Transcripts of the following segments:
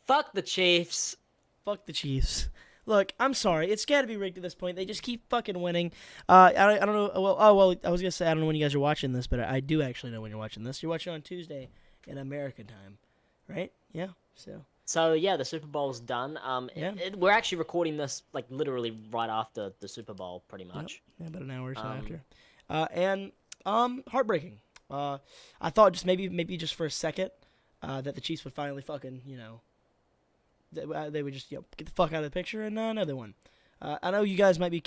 Fuck the Chiefs. Fuck the Chiefs. Look, I'm sorry. It's got to be rigged at this point. They just keep fucking winning. I don't know. Well, I was gonna say I don't know when you guys are watching this, but I do actually know when you're watching this. You're watching on Tuesday in American time, right? Yeah. So yeah, the Super Bowl's done. Yeah. We're actually recording this like literally right after the Super Bowl, pretty much. Yep. Yeah, about an hour or so Um, after. And heartbreaking. I thought just maybe just for a second, that the Chiefs would finally fucking they would just get the fuck out of the picture, and no, they won. I know you guys might be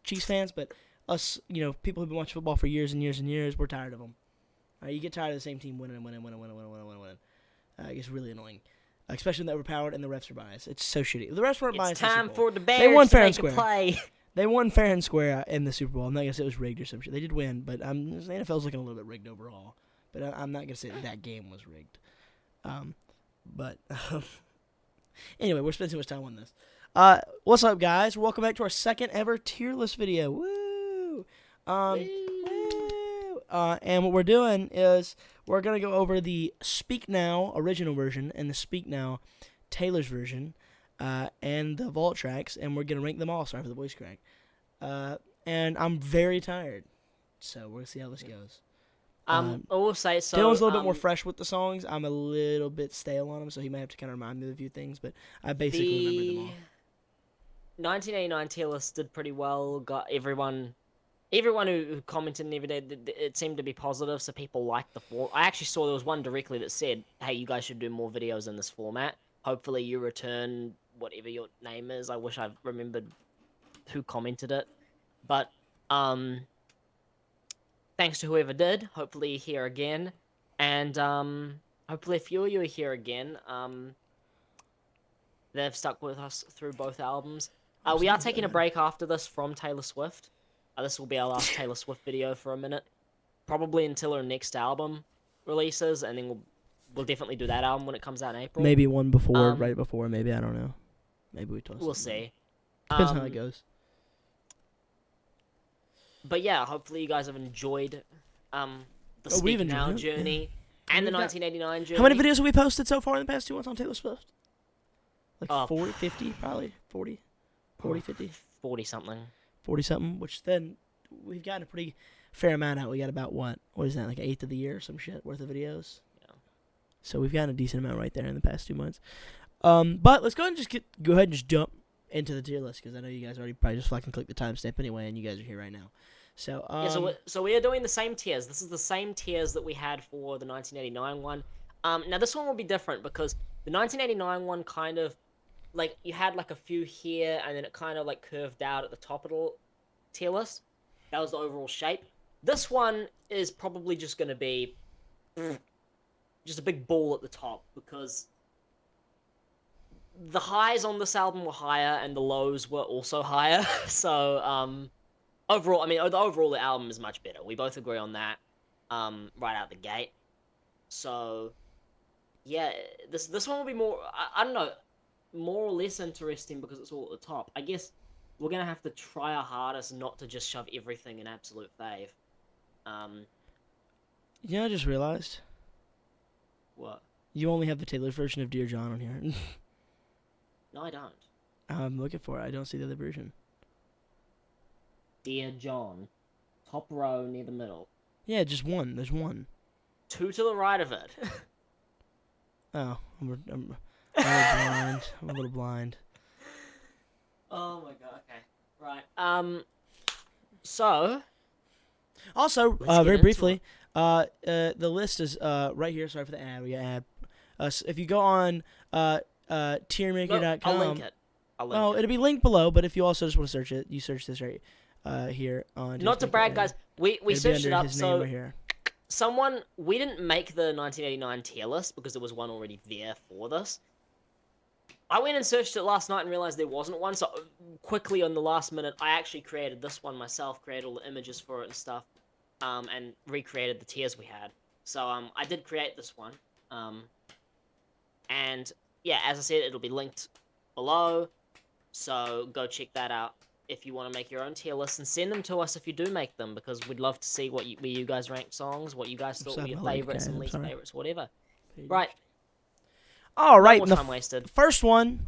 Chiefs fans, but us, people who've been watching football for years and years and years, we're tired of them. You get tired of the same team winning. It gets really annoying, especially when they're overpowered and the refs are biased. It's so shitty. The refs weren't biased. It's time for the Bears they won to fair and make square. a play. They won fair and square in the Super Bowl. I'm not gonna say it was rigged or some shit. They did win, but the NFL's looking a little bit rigged overall. But I'm not gonna say that game was rigged. But anyway, we're spending too much time on this. What's up, guys? Welcome back to our second ever tier list video. Woo! And what we're doing is we're gonna go over the Speak Now original version and the Speak Now Taylor's version, and the vault tracks, and we're gonna rank them all. Sorry for the voice crack. And I'm very tired, so we're gonna see how this goes. I will say so. Dylan's a little bit more fresh with the songs. I'm a little bit stale on them, so he might have to kind of remind me of a few things, but I basically remember them all. 1989 tier list did pretty well. Got everyone who commented and everything, it seemed to be positive, so people liked the form. I actually saw there was one directly that said, hey, you guys should do more videos in this format. Hopefully you return whatever your name is. I wish I remembered who commented it. But, thanks to whoever did. Hopefully you're here again. And, hopefully a few of you are here again. They've stuck with us through both albums. We are taking a break after this from Taylor Swift. This will be our last Taylor Swift video for a minute. Probably until her next album releases, and then we'll definitely do that album when it comes out in April. Maybe one before, right before, maybe, I don't know. Maybe we toss. We'll see. Depends how it goes. But yeah, hopefully you guys have enjoyed the Speak Now journey and the 1989 journey. How many videos have we posted so far in the past 2 months on Taylor Swift? Like 40, 50, probably? 40, 50? 40-something. 40-something, which then we've gotten a pretty fair amount out. We got about, what is that, like an eighth of the year or some shit worth of videos? Yeah. So we've gotten a decent amount right there in the past 2 months. But let's go ahead and go ahead and just jump into the tier list, because I know you guys already probably just fucking clicked the timestamp anyway, and you guys are here right now. So, so we are doing the same tiers. This is the same tiers that we had for the 1989 one. Now this one will be different because the 1989 one kind of, like, you had like a few here, and then it kind of like curved out at the top of the tier list. That was the overall shape. This one is probably just going to be just a big ball at the top, because the highs on this album were higher and the lows were also higher. So overall, I mean, overall the album is much better. We both agree on that right out the gate. So yeah, this one will be more, I don't know, more or less interesting because it's all at the top. I guess we're gonna have to try our hardest not to just shove everything in absolute fave. Yeah, I just realized. What? You only have the Taylor version of Dear John on here. No, I don't. I'm looking for it. I don't see the other version. Dear John, top row near the middle. Yeah, just one. There's one. 2 to the right of it. Oh, I'm blind. I'm a little blind. Oh my god. Okay. Right. So. Also, very briefly, the list is right here. Sorry for the ad. We got ad. So if you go on tiermaker.com. I'll link it. It'll be linked below. But if you also just want to search it, you search this right here on. Not to brag, guys. We searched it up. So right here. We didn't make the 1989 tier list because there was one already there for this. I went and searched it last night and realized there wasn't one, so quickly on the last minute, I actually created this one myself, created all the images for it and stuff, and recreated the tiers we had. So I did create this one, and yeah, as I said, it'll be linked below, so go check that out if you want to make your own tier lists, and send them to us if you do make them, because we'd love to see where you guys rank songs, what you guys thought were your favorites and least favorites, whatever. Right. All No right, more and the time wasted. first one,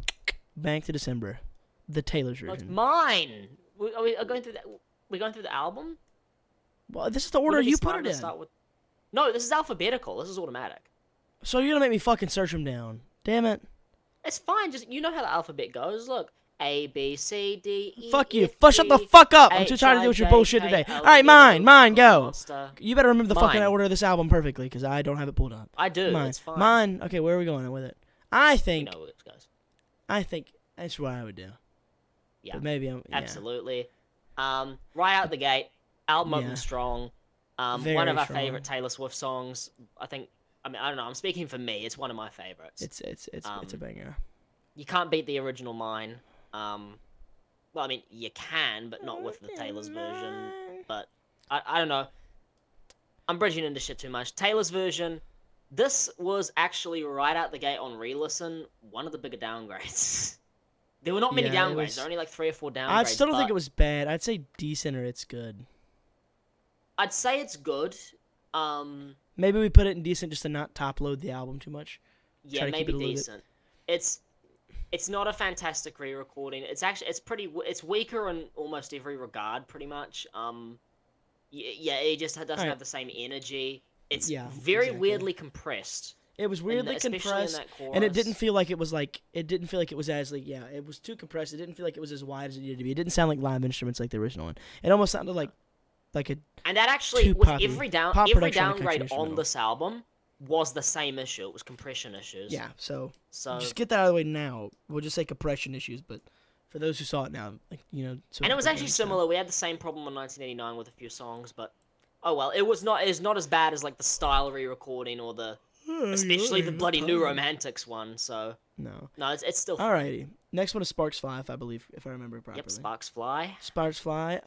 Back to December, the Taylor's No, it's version. mine. Are we going through that? We're going through the album. Well, this is the Would order it be you put smarter it to in. start with? No, this is alphabetical. This is automatic. So you're gonna make me fucking search them down. Damn it. It's fine. Just you know how the alphabet goes. Look, A B C D E Fuck you. F Shut the G fuck up. I'm too H tired to I deal with your J bullshit K today. L All right, M N mine, O go. Master. You better remember the fucking Mine. order of this album perfectly, because I don't have it pulled up. I do. Mine. It's fine. Mine. Okay, where are we going with it? I You think. know where it goes. I think that's what I would do. Yeah. But maybe I'm. Yeah. Absolutely. Right out the gate, album Yeah. opens strong. Very One of our strong. favorite Taylor Swift songs. I think. I mean, I don't know. I'm speaking for me. It's one of my favorites. It's a banger. You can't beat the original Mine. Well, I mean, you can, but not with the Taylor's version. But I don't know. I'm bridging into shit too much. Taylor's version. This was actually right out the gate on re-listen one of the bigger downgrades. There were not many Yeah, it downgrades. was- There were only like 3 or 4 downgrades. I still don't think but it was bad. I'd say decent or it's good. I'd say it's good. Maybe we put it in decent just to not top load the album too much. Yeah, Try to keep maybe it a little bit- decent. It's not a fantastic re-recording. It's weaker in almost every regard, pretty much. Yeah, it just doesn't Alright. have the same energy. It's Yeah, very exactly. weirdly compressed. It was weirdly especially in compressed, that chorus. and it didn't feel like it was as like it was too compressed. It didn't feel like it was as wide as it needed to be. It didn't sound like live instruments like the original one. It almost sounded like a And that actually, too with poppy. every Pop every production on a country downgrade on instrumental. this album was the same issue. It was compression issues. yeah. So So just get that out of the way now. We'll just say compression issues, but for those who saw it now, like so and it was people actually understand. similar. We had the same problem in 1989 with a few songs, but oh well. It's not as bad as like the style re-recording or the especially the bloody New Romantics one. So No. it's still Alrighty. Next one is Sparks Fly, I believe, if I remember properly. Yep, Sparks Fly. Sparks Fly.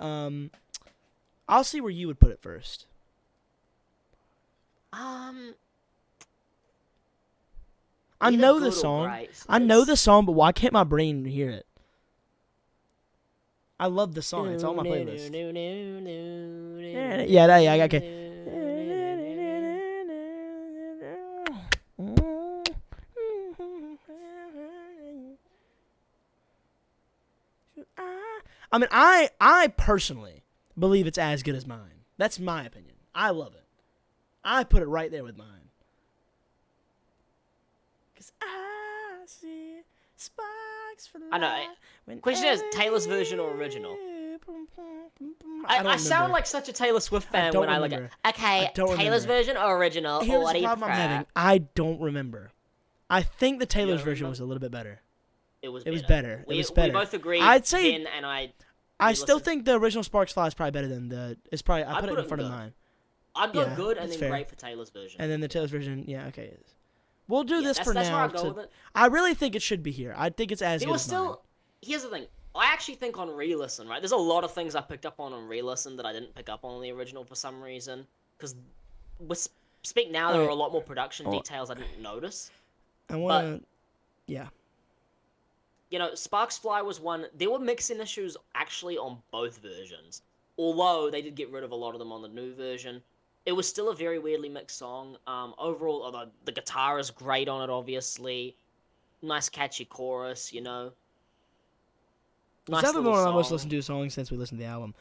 I'll see where you would put it first. I Either know good the or song. great. I know the song, but why can't my brain hear it? I love the song. It's on my playlist. Yeah, okay. I mean, I personally believe it's as good as mine. That's my opinion. I love it. I put it right there with mine. 'Cause I see sparks fly. I know. Question is, Taylor's version or original? I sound like such a Taylor Swift fan when I look at. Okay, Taylor's version or original? Here's Or what the do you problem I'm prefer? having. I don't remember. I think the Taylor's don't version remember? was a little bit better. It was better. We, It was better. We both agreed. I'd say- then, and I still listened. think the original Sparks Fly is probably better than the. It's probably I I'd put it put in it front of good. mine, I'd go yeah, good and that's then fair. great for Taylor's version. and then the Taylor's version. Yeah, okay. We'll do Yeah, this for that's now. where I'd go with it. I really think it should be here. I think it's as There good was as mine. still. Here's the thing. I actually think on re-listen, right? There's a lot of things I picked up on re-listen that I didn't pick up on the original for some reason. Because with Speak Now, there were a lot more production details I didn't notice. I want to. Yeah. You know, Sparks Fly was one. There were mixing issues actually on both versions. Although they did get rid of a lot of them on the new version. It was still a very weirdly mixed song. Overall, although the guitar is great on it, obviously. Nice catchy chorus, you know. It's definitely one of my most listened to songs since we listened to the album.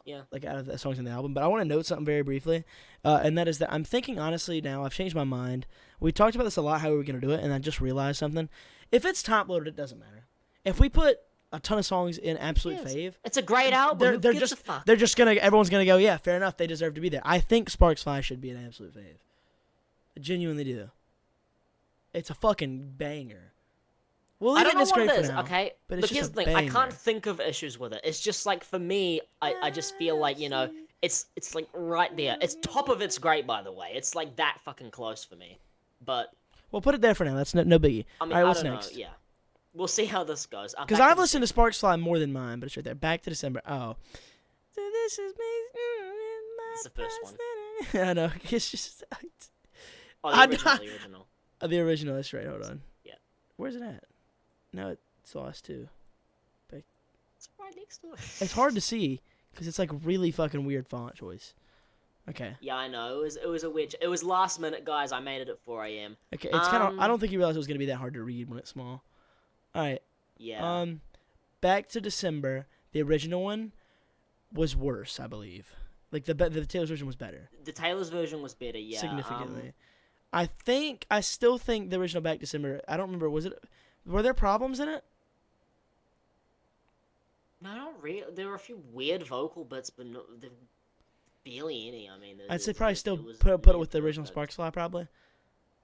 Yeah. Like out of the songs in the album. But I want to note something very briefly, and that is that I'm thinking honestly now. I've changed my mind. We talked about this a lot, how we were going to do it, and I just realized something. If it's top loaded, it doesn't matter. If we put a ton of songs in absolute fave, It's a great album. they're Who gives just a fuck? they're just gonna everyone's gonna go, yeah, fair enough. They deserve to be there. I think Sparks Fly should be an absolute fave. I genuinely do. It's a fucking banger. We'll I leave it don't in know this what grade it for is, now. okay? But it's Look, just here's a the thing. I can't banger. think of issues with it. It's just like, for me, I just feel like, you know, it's like right there. It's top of its great, by the way. It's like that fucking close for me. But, We'll put it there for now. That's no biggie. I mean, All right, I what's don't next? know. Yeah. We'll see how this goes. Because I've listened to Sparks Fly more than mine, but it's right there. Back to December. Oh. So this is me. It's the first one. I know. It's just Oh, I the know. original. the original. That's right. Hold on. Yeah. Where's it at? No, it's lost too. It's right next to it. It's hard to see because it's like really fucking weird font choice. Okay. Yeah, I know. It was a weird. It was last minute, guys. I made it at 4 a.m. Okay. It's kind of. I don't think you realized it was gonna be that hard to read when it's small. All right. Yeah. Back to December. The original one was worse, I believe. Like the Taylor's version was better. The Taylor's version was better. Yeah. Significantly. I still think the original Back December. I don't remember. Were there problems in it? No, not really. There were a few weird vocal bits, but no, barely any. I mean, I'd say probably still it was put it near with the original perfect. Sparks Fly probably.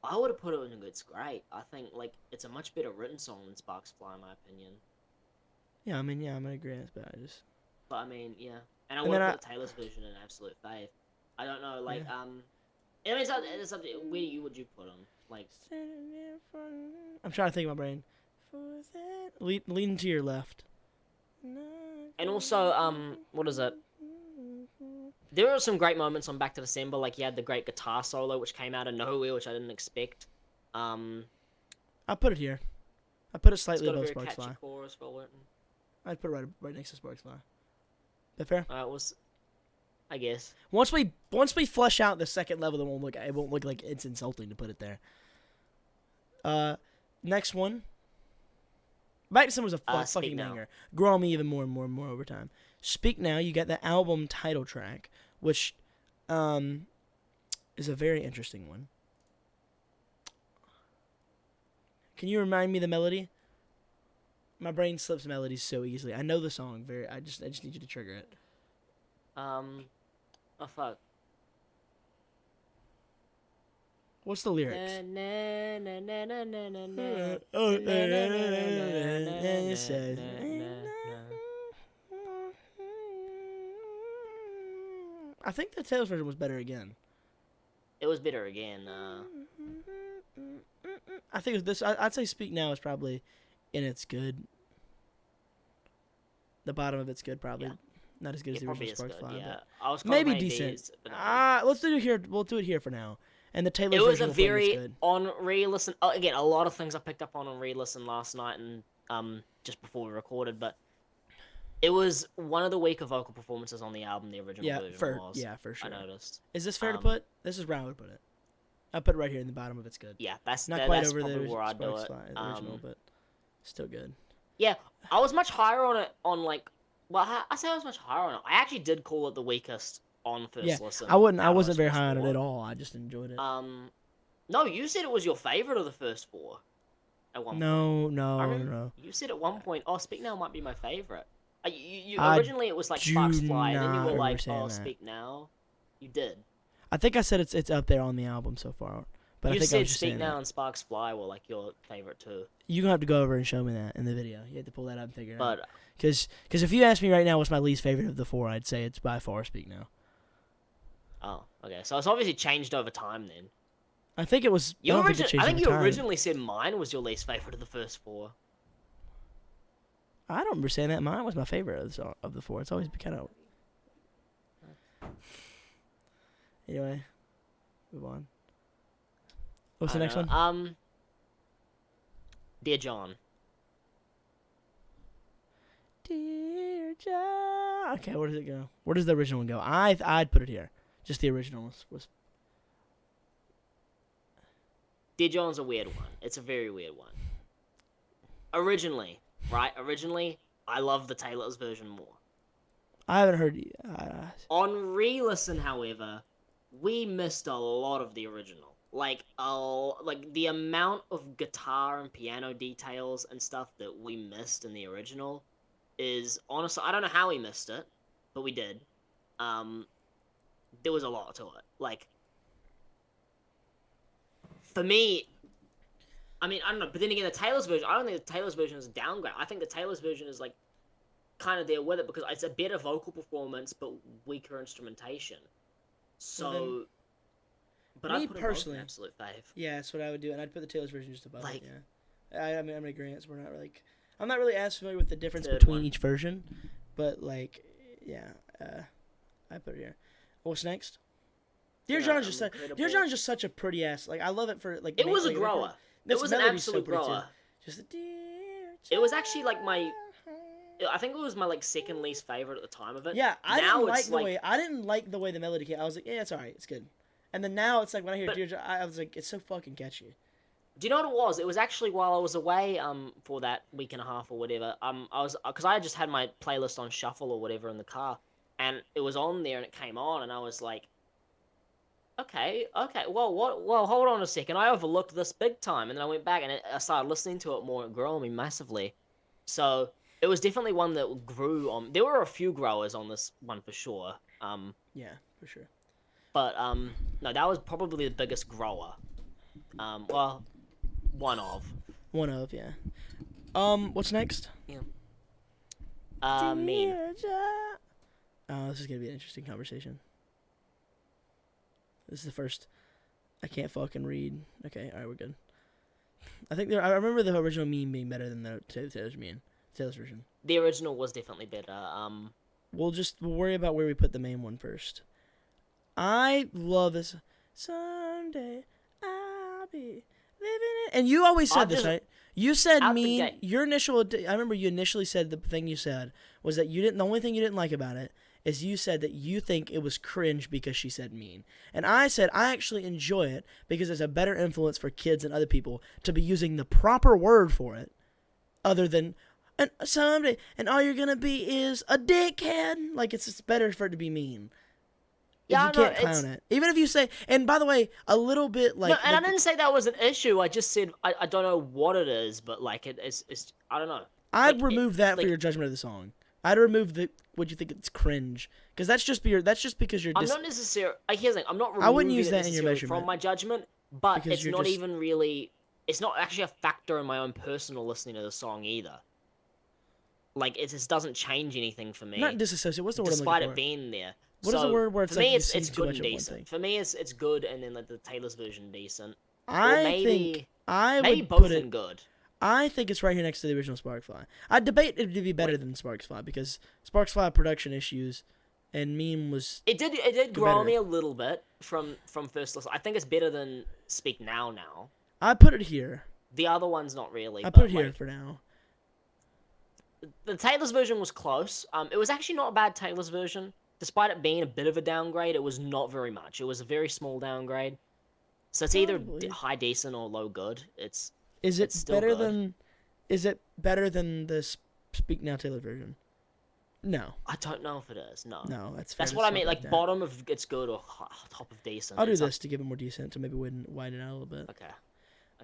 I would have put it in It's Great. I think like it's a much better written song than Sparks Fly, in my opinion. Yeah, I mean, yeah, I'm gonna agree. But I just. But I mean, yeah, and I And would then have put Taylor's version in absolute fave. I don't know, like Yeah. I mean, it's up to where would you put them? Like, I'm trying to think of my brain. Lean to your left. and also what is it? There were some great moments on Back to December, like you had the great guitar solo which came out of nowhere, which I didn't expect. I'll put it here. I put it It's slightly got a above very Sparks catchy Fly. chorus, well written. I'd put it right next to Sparks Fly. That fair? It was, I guess. Once we flesh out the second level, it won't look like it's insulting to put it there. Next one. Back to Summer was a Speak fucking Now. banger. Grew on me even more and more and more over time. Speak Now, you got the album title track, which is a very interesting one. Can you remind me the melody? My brain slips melodies so easily. I know the song I just need you to trigger it. Oh fuck. What's the lyrics? I think the Taylor's version was better again. It was better again. I think it was this. I'd say Speak Now is probably in its good. The bottom of it's good, probably. Yeah. Not as good as It the probably original is Sparks good. Fly, Yeah, but I was maybe calling decent. B's, but no. Let's do it here. We'll do it here for now. And the Taylor's It was version a will play when it's very good. on re-listen. Oh, again, a lot of things I picked up on re-listen last night and just before we recorded, but it was one of the weaker vocal performances on the album. The original version was. For sure. I noticed. Is this fair to put? This is where I would put it. I put it right here in the bottom of it's good. Yeah, that's Not quite that's over probably the where I'd do Sparks it. Fly original, but still good. Yeah, I was much higher on it on like. Well, I say I was much higher on it. I actually did call it the weakest on first listen. I wasn't very first high on it four. at all. I just enjoyed it. No, you said it was your favorite of the first four. At one point. No. You said at one point, "Oh, Speak Now might be my favorite." You I originally it was like Sparks do Fly, and then you not were like, understand "Oh, that. Speak Now." You did. I think I said it's up there on the album so far. But You I think I said was just Speak saying Now that. and Sparks Fly were like your favorite too. You're gonna have to go over and show me that in the video. You have to pull that up and figure it out. But Because if you ask me right now what's my least favorite of the four, I'd say it's by far Speak Now. oh, okay, so it's obviously changed over time then. I think it was. You I don't think it I changed think over you time. originally said mine was your least favorite of the first four. I don't remember saying that. Mine was my favorite of the four. It's always been kind of. Anyway, move on. What's the next one? Dear John. Dear John. Okay, where does it go? Where does the original one go? I'd put it here. Just the original was. Dear John's a weird one. It's a very weird one. Originally, I love the Taylor's version more. I haven't heard. On re-listen, however, we missed a lot of the original. Like the amount of guitar and piano details and stuff that we missed in the original is honestly, I don't know how we missed it, but we did. There was a lot to it. Like, for me, I mean, I don't know, but then again, the Taylor's version, I don't think the Taylor's version is a downgrade. I think the Taylor's version is like kind of there with it because it's a better vocal performance but weaker instrumentation. So, but I put personally, an absolute fave. Yeah, that's what I would do, and I'd put the Taylor's version just above Like, it. Yeah, I mean, I'm in agreement. I'm not really as familiar with the difference Third between one. each version, but like, yeah, I put it here. What's next? Dear John is just Dear John is just such a pretty ass. Like, I love it for like. It was a like, grower. It this was an melody's absolute pretty, too. grower. Just the Dear It was actually like my I think it was my like second least favorite at the time of it. Yeah, Now it's like, I didn't like the way the melody came. I was like, yeah, it's alright, it's good. And then now it's like when I hear but Deirdre, I was like, it's so fucking catchy. do you know what it was? It was actually while I was away for that week and a half or whatever. I was because I just had my playlist on shuffle or whatever in the car, and it was on there and it came on, and I was like, okay, well, what? Well, hold on a second. I overlooked this big time, and then I went back and I started listening to it more. It grew on me massively. So it was definitely one that grew on. There were a few growers on this one for sure. Yeah, for sure. But no, that was probably the biggest grower. Well, one of. One of, yeah. What's next? Yeah. Mean. Deirdre. Oh, this is gonna be an interesting conversation. This is the first. I can't fucking read. Okay, alright, we're good. I remember the original meme being better than the Taylor's version. The original was definitely better. We'll worry about where we put the main one first. I love this. Someday I'll be living it. And you always said this, right? You said your initial. I remember you initially said the thing you said was that you didn't. The only thing you didn't like about it is you said that you think it was cringe because she said mean. And I said I actually enjoy it because it's a better influence for kids and other people to be using the proper word for it, other than and someday and all you're gonna be is a dickhead. Like it's just better for it to be mean. Yeah, you can't clown it. Even if you say, and by the way, a little bit like. No, and I didn't say that was an issue. I just said I don't know what it is, but like it's I don't know. I'd like, remove that for your judgment of the song. I'd remove the would you think it's cringe because that's just because you're. I'm not necessarily. Here's the thing. I'm not. I wouldn't use it that in your measurement from my judgment, but because it's not even really. It's not actually a factor in my own personal listening to the song either. Like it just doesn't change anything for me. Not disassociate. What's the word? Despite it being there. What is the word where it's for like me, you it's sing too good much and of one decent. thing? For me, it's good, and then like the Taylor's version decent. I think maybe would both put in good. I think it's right here next to the original Sparkfly. I'd debate it to be better than Sparkfly because Sparkfly had production issues, and meme was. It did grow me a little bit from first listen. I think it's better than Speak Now. Now I put it here. the other one's not really. I put it here for now. The Taylor's version was close. It was actually not a bad Taylor's version. Despite it being a bit of a downgrade, it was not very much. It was a very small downgrade. So it's either high decent or low good. It's better good. than? Is it better than the Speak Now Taylor version? No. I don't know if it is. No. No, that's That's what I mean. Like bottom of it's good or top of decent. I'll do this to give it more decent to maybe widen it out a little bit. Okay.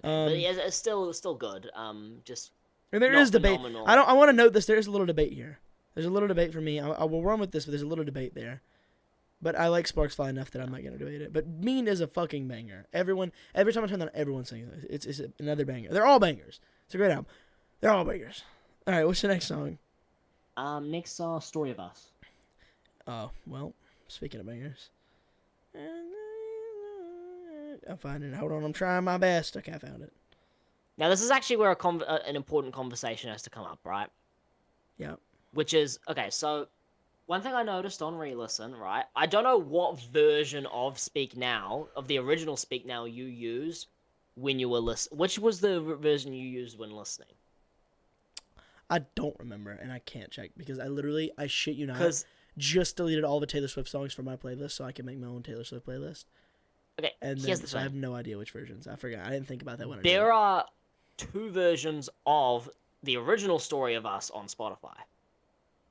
But yeah, it's still good. Just. And there is debate. Phenomenal. I want to note this. There is a little debate here. There's a little debate for me. I will run with this, but there's a little debate there. But I like Sparksfly enough that I'm not gonna debate it. But Mean is a fucking banger. Every time I turn on, everyone's singing it. It's another banger. They're all bangers. It's a great album. They're all bangers. All right, what's the next song? Next song, Story of Us. Oh well, speaking of bangers, I'm finding it. Hold on, I'm trying my best. Okay, I found it. Now this is actually where an important conversation has to come up, right? Yeah. Which is okay. So one thing I noticed on re-listen, right? I don't know what version of Speak Now, of the original Speak Now, you used when you were listening. Which was the version you used when listening? I don't remember, and I can't check because I shit you not, just deleted all the Taylor Swift songs from my playlist so I can make my own Taylor Swift playlist. Okay, and here's the thing. I have no idea which versions. I forgot. I didn't think about that one. There are two versions of the original Story of Us on Spotify,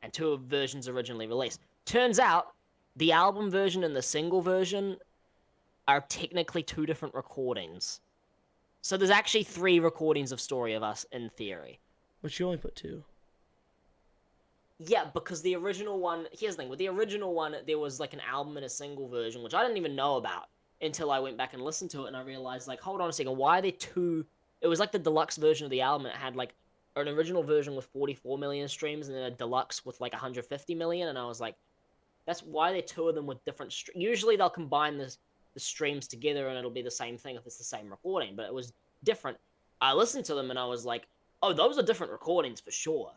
and two versions originally released. Turns out, the album version and the single version are technically two different recordings. So there's actually 3 recordings of Story of Us in theory. But you only put 2. Yeah, because the original one... Here's the thing. With the original one, there was like an album and a single version, which I didn't even know about until I went back and listened to it, and I realized, like, hold on a second, why are there 2... It was like the deluxe version of the album, and it had, like, an original version with 44 million streams, and then a deluxe with, like, 150 million, and I was like, that's why there are 2 of them with different... Usually they'll combine the streams together, and it'll be the same thing if it's the same recording, but it was different. I listened to them, and I was like, oh, those are different recordings for sure.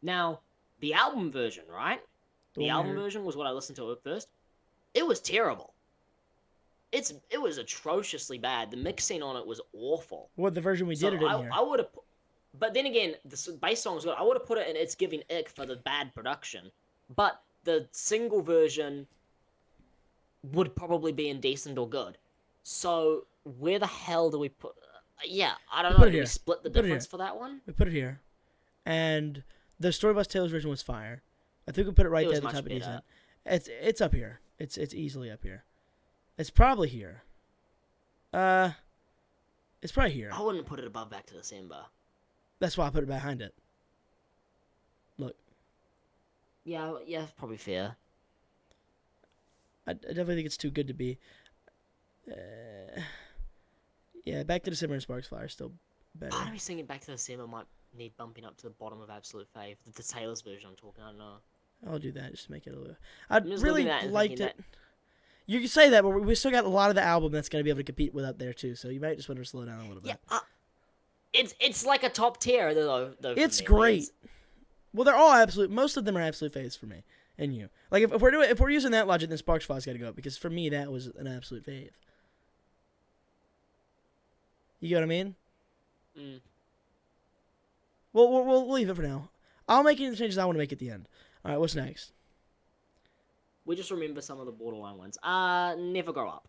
Now, the album version, right? The album version was what I listened to at first. It was terrible. It was atrociously bad. The mixing on it was awful. What, the version we did it in here? I would have... but then again, the bass song's good. I would have put it in It's Giving Ick for the bad production, but the single version would probably be indecent or good. So where the hell do we put? Yeah, I don't We put know. it Do we here. split the We put it difference here. for that one? We put it here, and the Story Bus Taylor's version was fire. I think we put it right It there was at the much top of better. decent. It's up here. It's easily up here. It's probably here. It's probably here. I wouldn't put it above Back to December. That's why I put it behind it. Look, Yeah, probably fair. I definitely think it's too good to be. Yeah, Back to December and Sparks Fire are still better. Part of me thinking Back to December might need bumping up to the bottom of Absolute Fave. The Taylor's version I'm talking. I don't know. I'll do that just to make it a little. I just really looking at it and liked thinking it. You can say that, but we still got a lot of the album that's going to be able to compete with up there too. So you might just want to slow down a little bit. Yeah, it's like a top tier though. For It's me. great. Well, they're all absolute. Most of them are absolute faves for me and you. Like if we're using that logic, then Sparks Fire's got to go up because for me that was an absolute fave. You get what I mean? Mm. Well, we'll leave it for now. I'll make any of the changes I want to make at the end. All right, what's next? We just remember some of the borderline ones. Never Grow Up.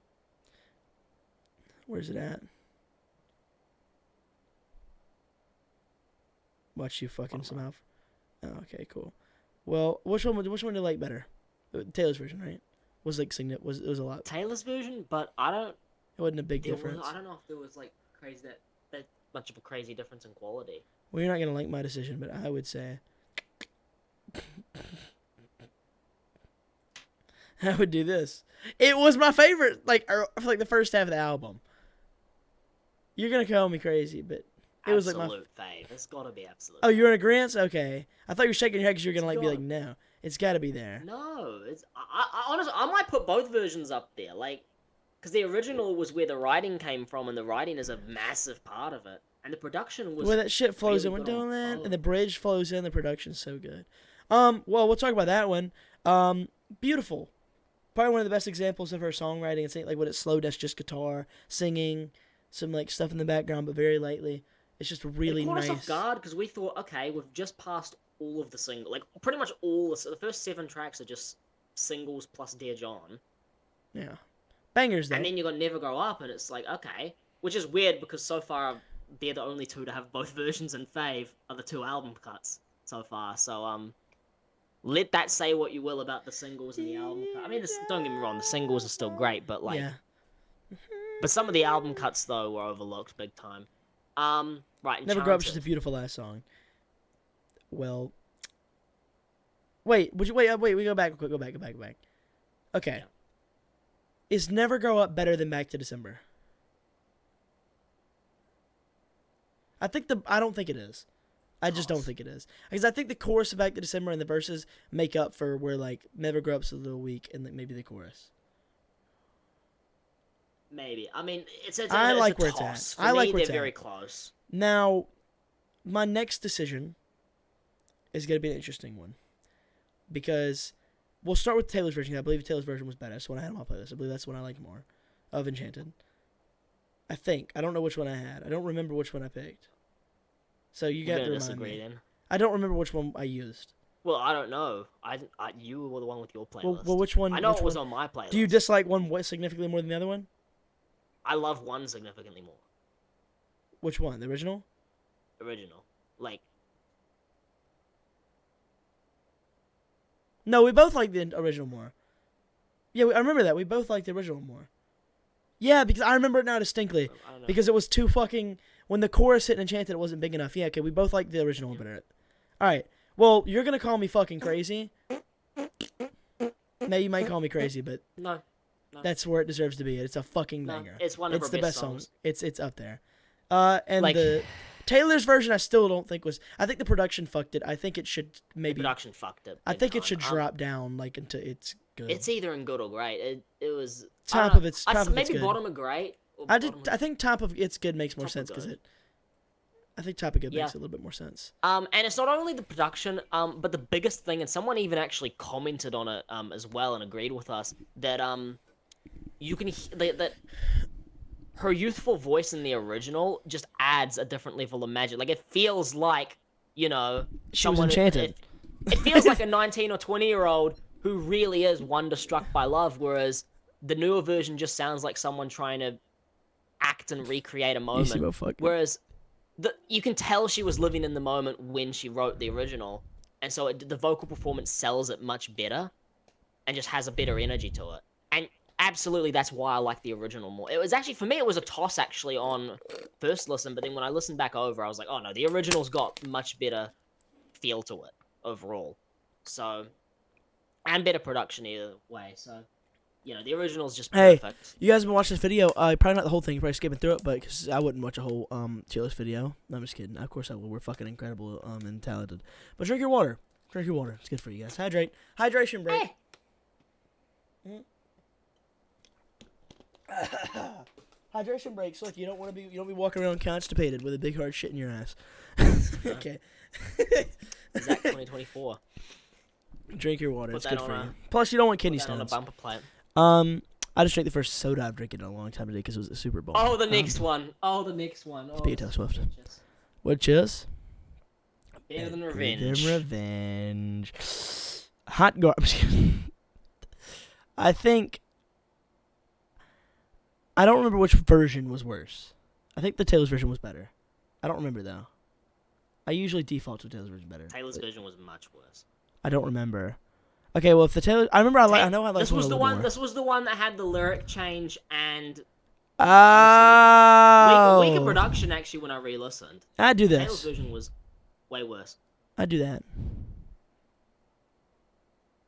Where's it at? Watch you fucking somehow. Oh, okay, cool. Well, which one do you like better? Taylor's version, right? Was like it was a lot. Taylor's version, but I don't. It wasn't a big difference. I don't know if there was like crazy that much of a crazy difference in quality. Well, you're not gonna like my decision, but I would say I would do this. It was my favorite, for like the first half of the album. You're gonna call me crazy, but it was like my absolute fave. It's gotta be absolute. Oh, you're in agreement? Okay. I thought you were shaking your head because you were gonna It's be like, gone. no, it's got to be there. No, it's I honestly I might put both versions up there, like, because the original was where the writing came from, and the writing is a massive part of it, and the production was Where that shit flows really in, good on Wonderland, both. and the bridge flows in. The production's so good. Well, we'll talk about that one. Beautiful. Probably one of the best examples of her songwriting. It's like when it's slow, that's just guitar singing, some like stuff in the background, but very lightly. It's just really it caught nice. us off guard because we thought, okay, we've just passed all of the singles, like pretty much all the first 7 tracks are just singles plus Dear John, Yeah, bangers though. and then you got Never Grow Up, and it's like, okay, which is weird because so far they're the only 2 to have both versions in Fave are the 2 album cuts so far. So let that say what you will about the singles and the album cut. I mean, don't get me wrong, the singles are still great, but like, Yeah. but some of the album cuts though were overlooked big time. Right, Enchanted. Never Grow Up is just a beautiful ass song. Well, wait. Wait. We go back. Go back. Okay. Yeah. Is Never Grow Up better than Back to December? I don't think it is. I just don't think it is because I think the chorus of Back to December and the verses make up for where like Never Grow Up's a little weak and maybe the chorus. Maybe. I mean, it's I like a where it's toss. at. For I me, like where they're it's very at. close. Now, my next decision is going to be an interesting one because we'll start with Taylor's version. I believe Taylor's version was better. That's what I had on my playlist. I believe that's the one I liked more of Enchanted. I think. I don't know which one I had. I don't remember which one I picked. So you got to remind disagree me. then. I don't remember which one I used. Well, I don't know. You were the one with your playlist. Well, which one? I know which it was one? on my playlist. Do you dislike one significantly more than the other one? I love one significantly more. Which one? The original? Original. Like, No, we both like the original more. Yeah, I remember that. We both liked the original more. Yeah, because I remember it now distinctly. I don't know. Because it was too fucking... When the chorus hit in Enchanted, it wasn't big enough. Yeah, okay, we both liked the original one better. Alright, well, you're going to call me fucking crazy. No, you might call me crazy, but No. that's where it deserves to be. It's a fucking No. banger. It's one of It's her the best songs. song. It's up there. And Like- the... Taylor's version, I still don't think was... I think the production fucked it. I think it should maybe... Production fucked it. I big think it time. should drop down, like, into it's good. It's either in good or great. It was... Top of its maybe good. bottom of great. Or I bottom I think top of it's good makes more Top of sense because good. it. I think top of good Yeah. makes a little bit more sense. And it's not only the production, but the biggest thing, and someone even actually commented on it, as well and agreed with us that you can that her youthful voice in the original just adds a different level of magic. Like, it feels like, you know, She was someone. enchanted. It feels like a 19 or 20-year-old who really is wonderstruck by love, whereas the newer version just sounds like someone trying to act and recreate a Easy moment. motherfucker. Whereas you can tell she was living in the moment when she wrote the original, and so the vocal performance sells it much better and just has a better energy to it. And absolutely, that's why I like the original more. It was actually, for me, it was a toss actually on first listen, but then when I listened back over, I was like, oh no, the original's got much better feel to it overall. So, and better production either way. So, the original's just Hey, perfect. you guys been watching this video? Probably not the whole thing. You're probably skipping through it, but because I wouldn't watch a whole tier list video. No, I'm just kidding. Of course I will. We're fucking incredible and talented. But drink your water. Drink your water. It's good for you guys. Hydrate. Hydration break. Hey. Hydration breaks. Look, you don't want to be walking around constipated with a big hard shit in your ass. Okay. Is that 2024? Drink your water. Put It's that good for on you. Plus, you don't want kidney Put that on a stones. bumper plate. I just drank the first soda I've drinking in a long time today because it was the Super Bowl. Oh, the next one. Oh, the next one. Oh, Speed Taylor Swift. delicious. Which is? Better than Better revenge. than revenge. Hot garbage. I think. I don't remember which version was worse. I think the Taylor's version was better. I don't remember though. I usually default to Taylor's version better. Taylor's version was much worse. I don't remember. Okay, well if the Taylor, I remember I know I like this was the one. more. This was the one that had the lyric change and Oh. weaker production. Actually, when I re-listened, I do Taylor's this. version was way worse. I do that.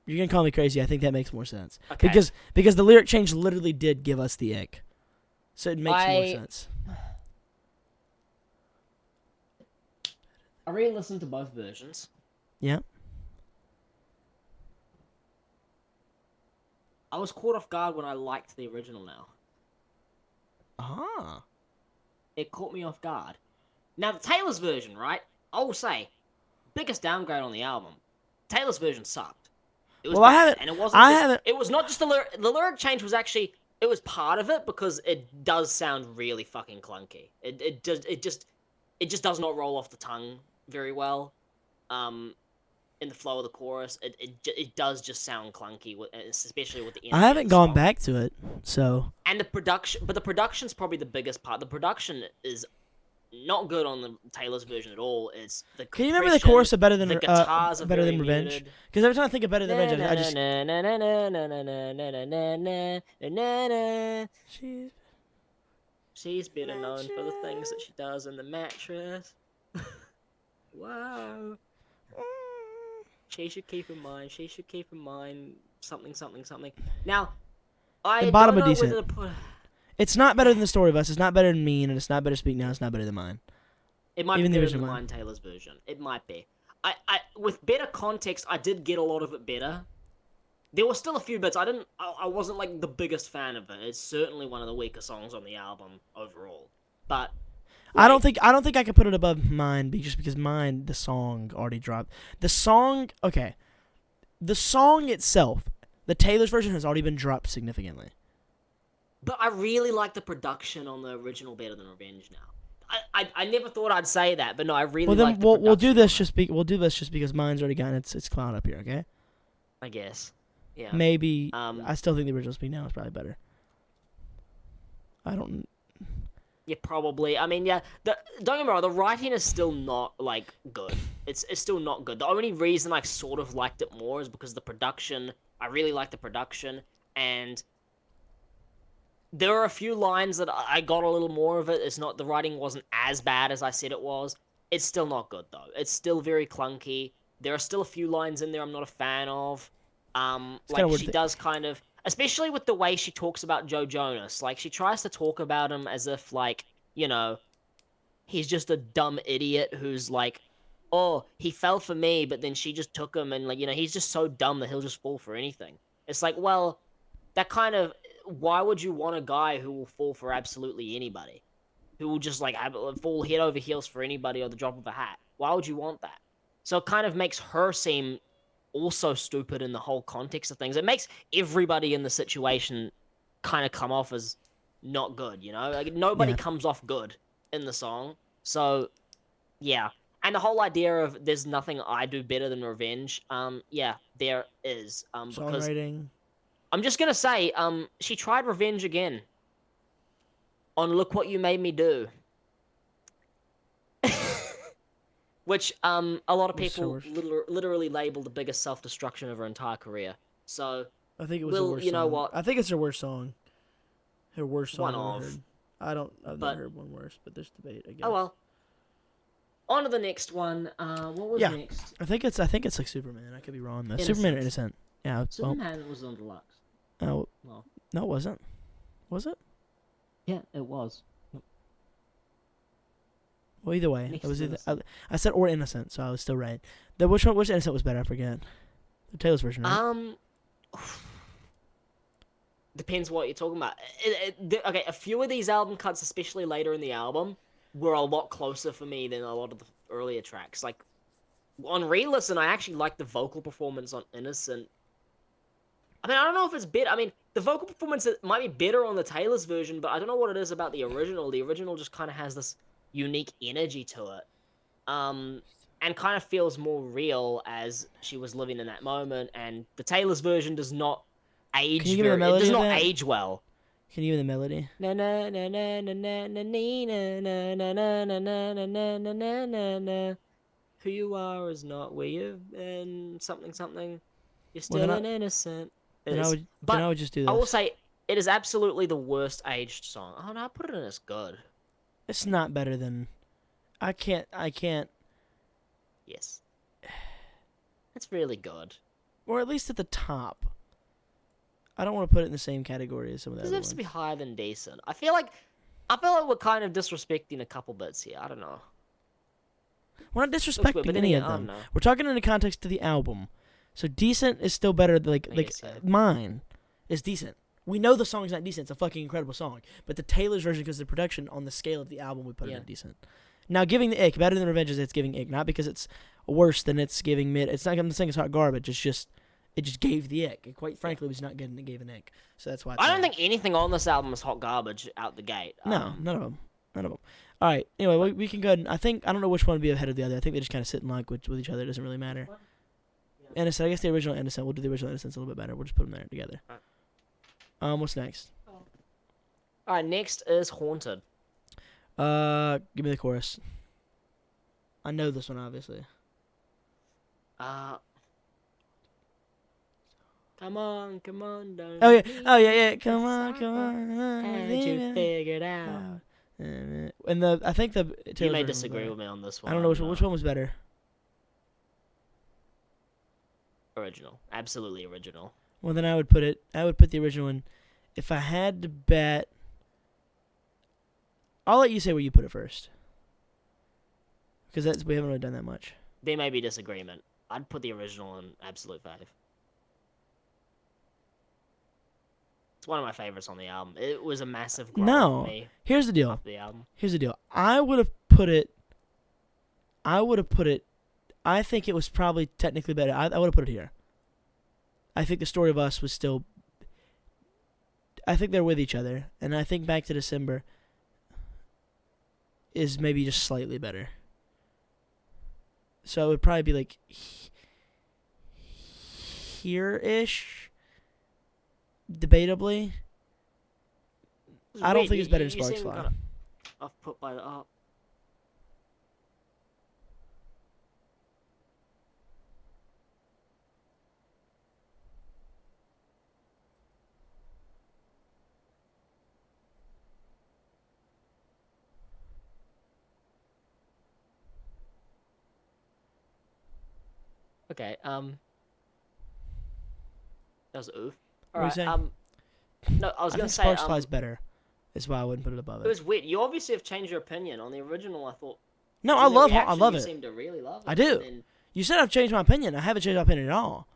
You're gonna call me crazy. I think that makes more sense. Okay. Because the lyric change literally did give us the ick, so it makes more sense. I re-listened to both versions. Yeah. I was caught off guard when I liked the original now. Ah. It caught me off guard. Now, the Taylor's version, right? I will say, biggest downgrade on the album. Taylor's version sucked. It was Well, I bad, haven't- and it wasn't. I just, haven't- It was not just the lyric. The lyric change was actually. It was part of it because it does sound really fucking clunky. It just does not roll off the tongue very well. In the flow of the chorus, it does just sound clunky, especially with the. I haven't gone song. back to it, so. And the production, but the production's probably the biggest part. The production is not good on the Taylor's version at all. It's the. Can you remember the chorus of Better Than the guitars are Better Than very Revenge? muted. Because every time I think of Better Than Revenge, I just. She's better known for the things that she does in the mattress. Wow. She should keep in mind. She should keep in mind something, something, something. Now, I The bottom don't are know decent. whether to put. It's not better than the Story of Us. It's not better than Mean, and it's not better Speak Now. It's not better than mine. It might Even be the better than original one. mine Taylor's version. It might be. I with better context, I did get a lot of it better. There were still a few bits. I wasn't like the biggest fan of it. It's certainly one of the weaker songs on the album overall. But I don't think I could put it above mine just because mine, the song already dropped. The song, okay. The song itself, the Taylor's version has already been dropped significantly. But I really like the production on the original Better Than Revenge now. I never thought I'd say that, but no, I really Well, then like the we'll do production this on it, just because mine's already gotten its cloud up here. Okay. I guess. Yeah. Maybe Um, I still think the original Speak Now is probably better. I don't. Yeah, probably. I mean, yeah. Don't get me wrong. The writing is still not like good. It's still not good. The only reason I sort of liked it more is because the production. I really like the production, and there are a few lines that I got a little more of it. It's not the writing wasn't as bad as I said it was. It's still not good though. It's still very clunky. There are still a few lines in there I'm not a fan of. Like she does kind of. Especially with the way she talks about Joe Jonas. Like, she tries to talk about him as if, like, he's just a dumb idiot who's like, oh, he fell for me, but then she just took him, and, like, he's just so dumb that he'll just fall for anything. It's like, well, that kind of... Why would you want a guy who will fall for absolutely anybody? Who will just, like, fall head over heels for anybody or the drop of a hat? Why would you want that? So it kind of makes her seem... also stupid in the whole context of things. It makes everybody in the situation kind of come off as not good. You know, like nobody Yeah. comes off good in the song. So yeah, and the whole idea of there's nothing I do better than revenge. Yeah, there is. Because Songwriting. I'm just gonna say, she tried revenge again on "Look What You Made Me Do," which a lot of Was her people worst. literally labeled the biggest self destruction of her entire career. So, I think it was the Will, worst you know song. what? I think it's her worst song. Her worst One song I've ever of, heard. I've never but heard one worse, but there's debate, I oh guess. well. On to the next one. What was Yeah, next? I think it's like Superman. I could be wrong though. Superman or Innocent. Innocent. Yeah. Well, Superman was on deluxe. oh Well, no, it wasn't. Was it? yeah, it was. Well, either way, Next it was to either. Innocent. I said or Innocent, so I was still right. The which one? Which Innocent was better? I forget. The Taylor's version, right? Depends what you're talking about. Okay, a few of these album cuts, especially later in the album, were a lot closer for me than a lot of the earlier tracks. Like on re-listen, I actually like the vocal performance on Innocent. I mean, I don't know if it's better. I mean, the vocal performance might be better on the Taylor's version, but I don't know what it is about the original. The original just kind of has this unique energy to it, and kind of feels more real as she was living in that moment. And the Taylor's version does not Can you age give me the very. It melody does of not that? age well. Can you give me the melody? Na na na na na na na na na na na na na na na na na na na. Who you are is not where you've been. Something something. You're Well, still an innocent. It then I is, would but just do I will this. say it is absolutely the worst aged song. Oh no, I put it in as good. It's not better than. I can't. Yes, it's really good. Or at least at the top. I don't want to put it in the same category as some of It the other deserves to be ones. higher than decent. I feel like we're kind of disrespecting a couple bits here. I don't know. We're not Looks weird, but disrespecting then any again, of I don't them. know. We're talking in the context of the album. So decent is still better. I guess so. Mine is decent. We know the song's not decent. It's a fucking incredible song. But the Taylor's version, because of the production on the scale of the album, we put it Yeah. in decent. Now, giving the ick better than Revenge is it's giving ick, not because it's worse than it's giving mid. It's not. I'm not saying it's hot garbage. It's just it just gave the ick. It quite frankly was not good and it gave an ick. So that's why. I don't think anything on this album is hot garbage out the gate. No, none of them. None of them. All right. Anyway, we can go ahead. I don't know which one would be ahead of the other. I think they just kind of sit in line with each other. It doesn't really matter. Innocent. I guess the original Innocent. We'll do the original Innocent a little bit better. We'll just put them there together. What's next? All right, next is Haunted. Give me the chorus. I know this one, obviously. Come on, don't. Oh yeah. Come on. Had you figured out? And I think the You Taylor's may version was disagree better. with me on this one. I don't know which one was better. Original, absolutely original. Well, then I would put the original one. If I had to bet, I'll let you say where you put it first, because we haven't really done that much. There may be disagreement. I'd put the original in absolute fave. It's one of my favorites on the album. It was a massive grow for me. Here's the deal. Off the album. Here's the deal. I would have put it. I think it was probably technically better. I would have put it here. I think the Story of Us was still. I think they're with each other, and I think Back to December is maybe just slightly better. So it would probably be like here-ish, debatably. I don't think it's better than Sparks Fly. I've put by the art. Okay, that was oof. What were you saying? No, I was I gonna think say, Sparks Fly's better. That's why I wouldn't put it above it it. was weird. You obviously have changed your opinion on the original. I thought. No, from I the love reaction, it. You seem to really love it. I do. And You said I've changed my opinion. I haven't changed my opinion at all.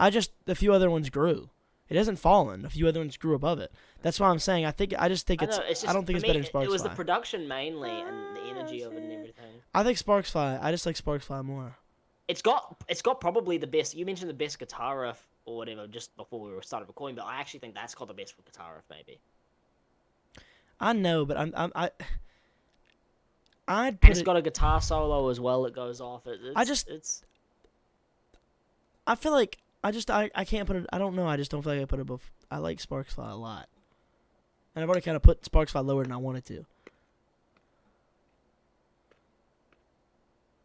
A few other ones grew. It hasn't fallen. A few other ones grew above it. That's why I'm saying I don't think it's better than Sparks Fly. It was the production mainly and the energy of it and everything. I think Sparks Fly. I just like Sparks Fly more. It's got probably the best. You mentioned the best guitar riff or whatever just before we started recording, but I actually think that's got the best guitar riff maybe. I know, but I'd And put it's it. got a guitar solo as well that goes off. I just It's. I feel like I can't put it. I don't know. I just don't feel like I put it above. I like Sparks Fly a lot, and I've already kind of put Sparks Fly lower than I wanted to.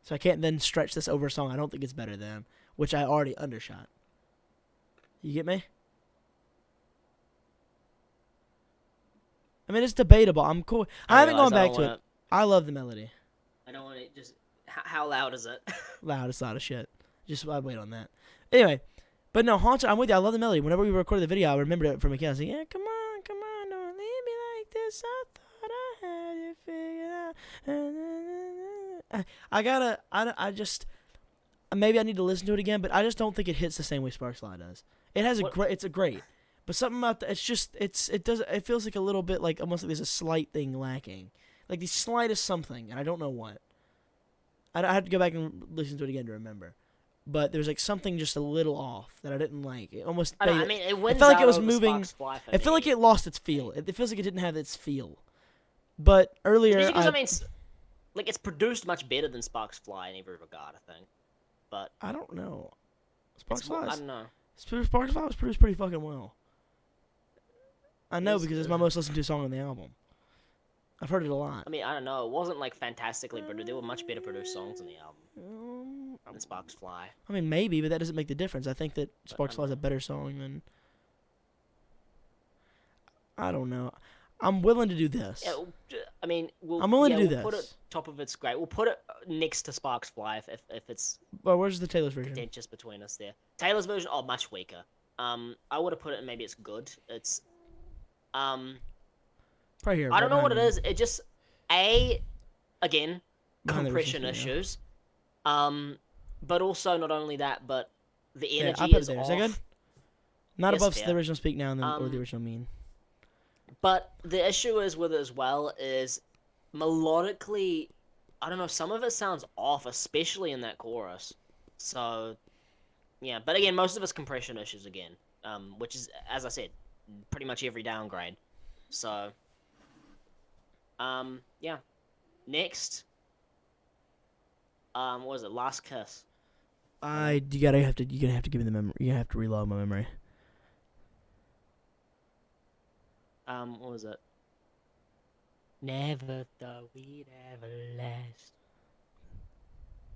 So I can't then stretch this over a song I don't think it's better than, which I already undershot. You get me? I mean, it's debatable. I'm cool. I haven't gone back to it. I love the melody. I don't want it. Just how loud is it? Loud, it's loud as shit. Just I wait on that. Anyway, but no, Haunted. I'm with you. I love the melody. Whenever we recorded the video, I remembered it from a kid. I was like, yeah, come on, don't leave me like this. I thought I had it figured out. I just maybe I need to listen to it again, but I just don't think it hits the same way Sparks Fly does. It has it's a great, but something about it feels like a little bit like almost like there's a slight thing lacking, like the slightest something, and I don't know what. I had to go back and listen to it again to remember, but there's like something just a little off that I didn't like. It almost I mean, it wins felt like out it was over moving. Sparks Fly for It felt me. like it lost its feel. It feels like it didn't have its feel. But earlier, Especially because I mean, like it's produced much better than Sparks Fly in every regard, I think. But I don't know. I don't know. Sparks Fly was produced pretty fucking well. I know because it's my good. most listened to song on the album. I've heard it a lot. I mean, I don't know. It wasn't like fantastically produced. There were much better produced songs on the album than Sparks Fly. I mean, maybe, but that doesn't make the difference. I think that Sparks Fly is a know. better song than. I don't know. I'm willing to do this. Yeah, I mean, I'm willing to do we'll put this. it top of its great. We'll put it next to Sparks Fly if it's Well, where's the Taylor's version? contentious between us there. Taylor's version, much weaker. I would have put it in maybe it's good. It's Right here. I don't know what it behind is. It just again Behind the compression original, yeah. issues. But also not only that, but the Yeah, energy I put it is there. off. Is that good? Not Yes, above fair. the original Speak Now and or the original Mean. But the issue is with it as well is melodically, I don't know, some of it sounds off, especially in that chorus. So, yeah. But again, most of it's compression issues again, which is, as I said, pretty much every downgrade. So, yeah. Next, what was it? Last Kiss. You're gonna have to give me the memory. You're gonna have to reload my memory. What was it? Never thought we'd ever last.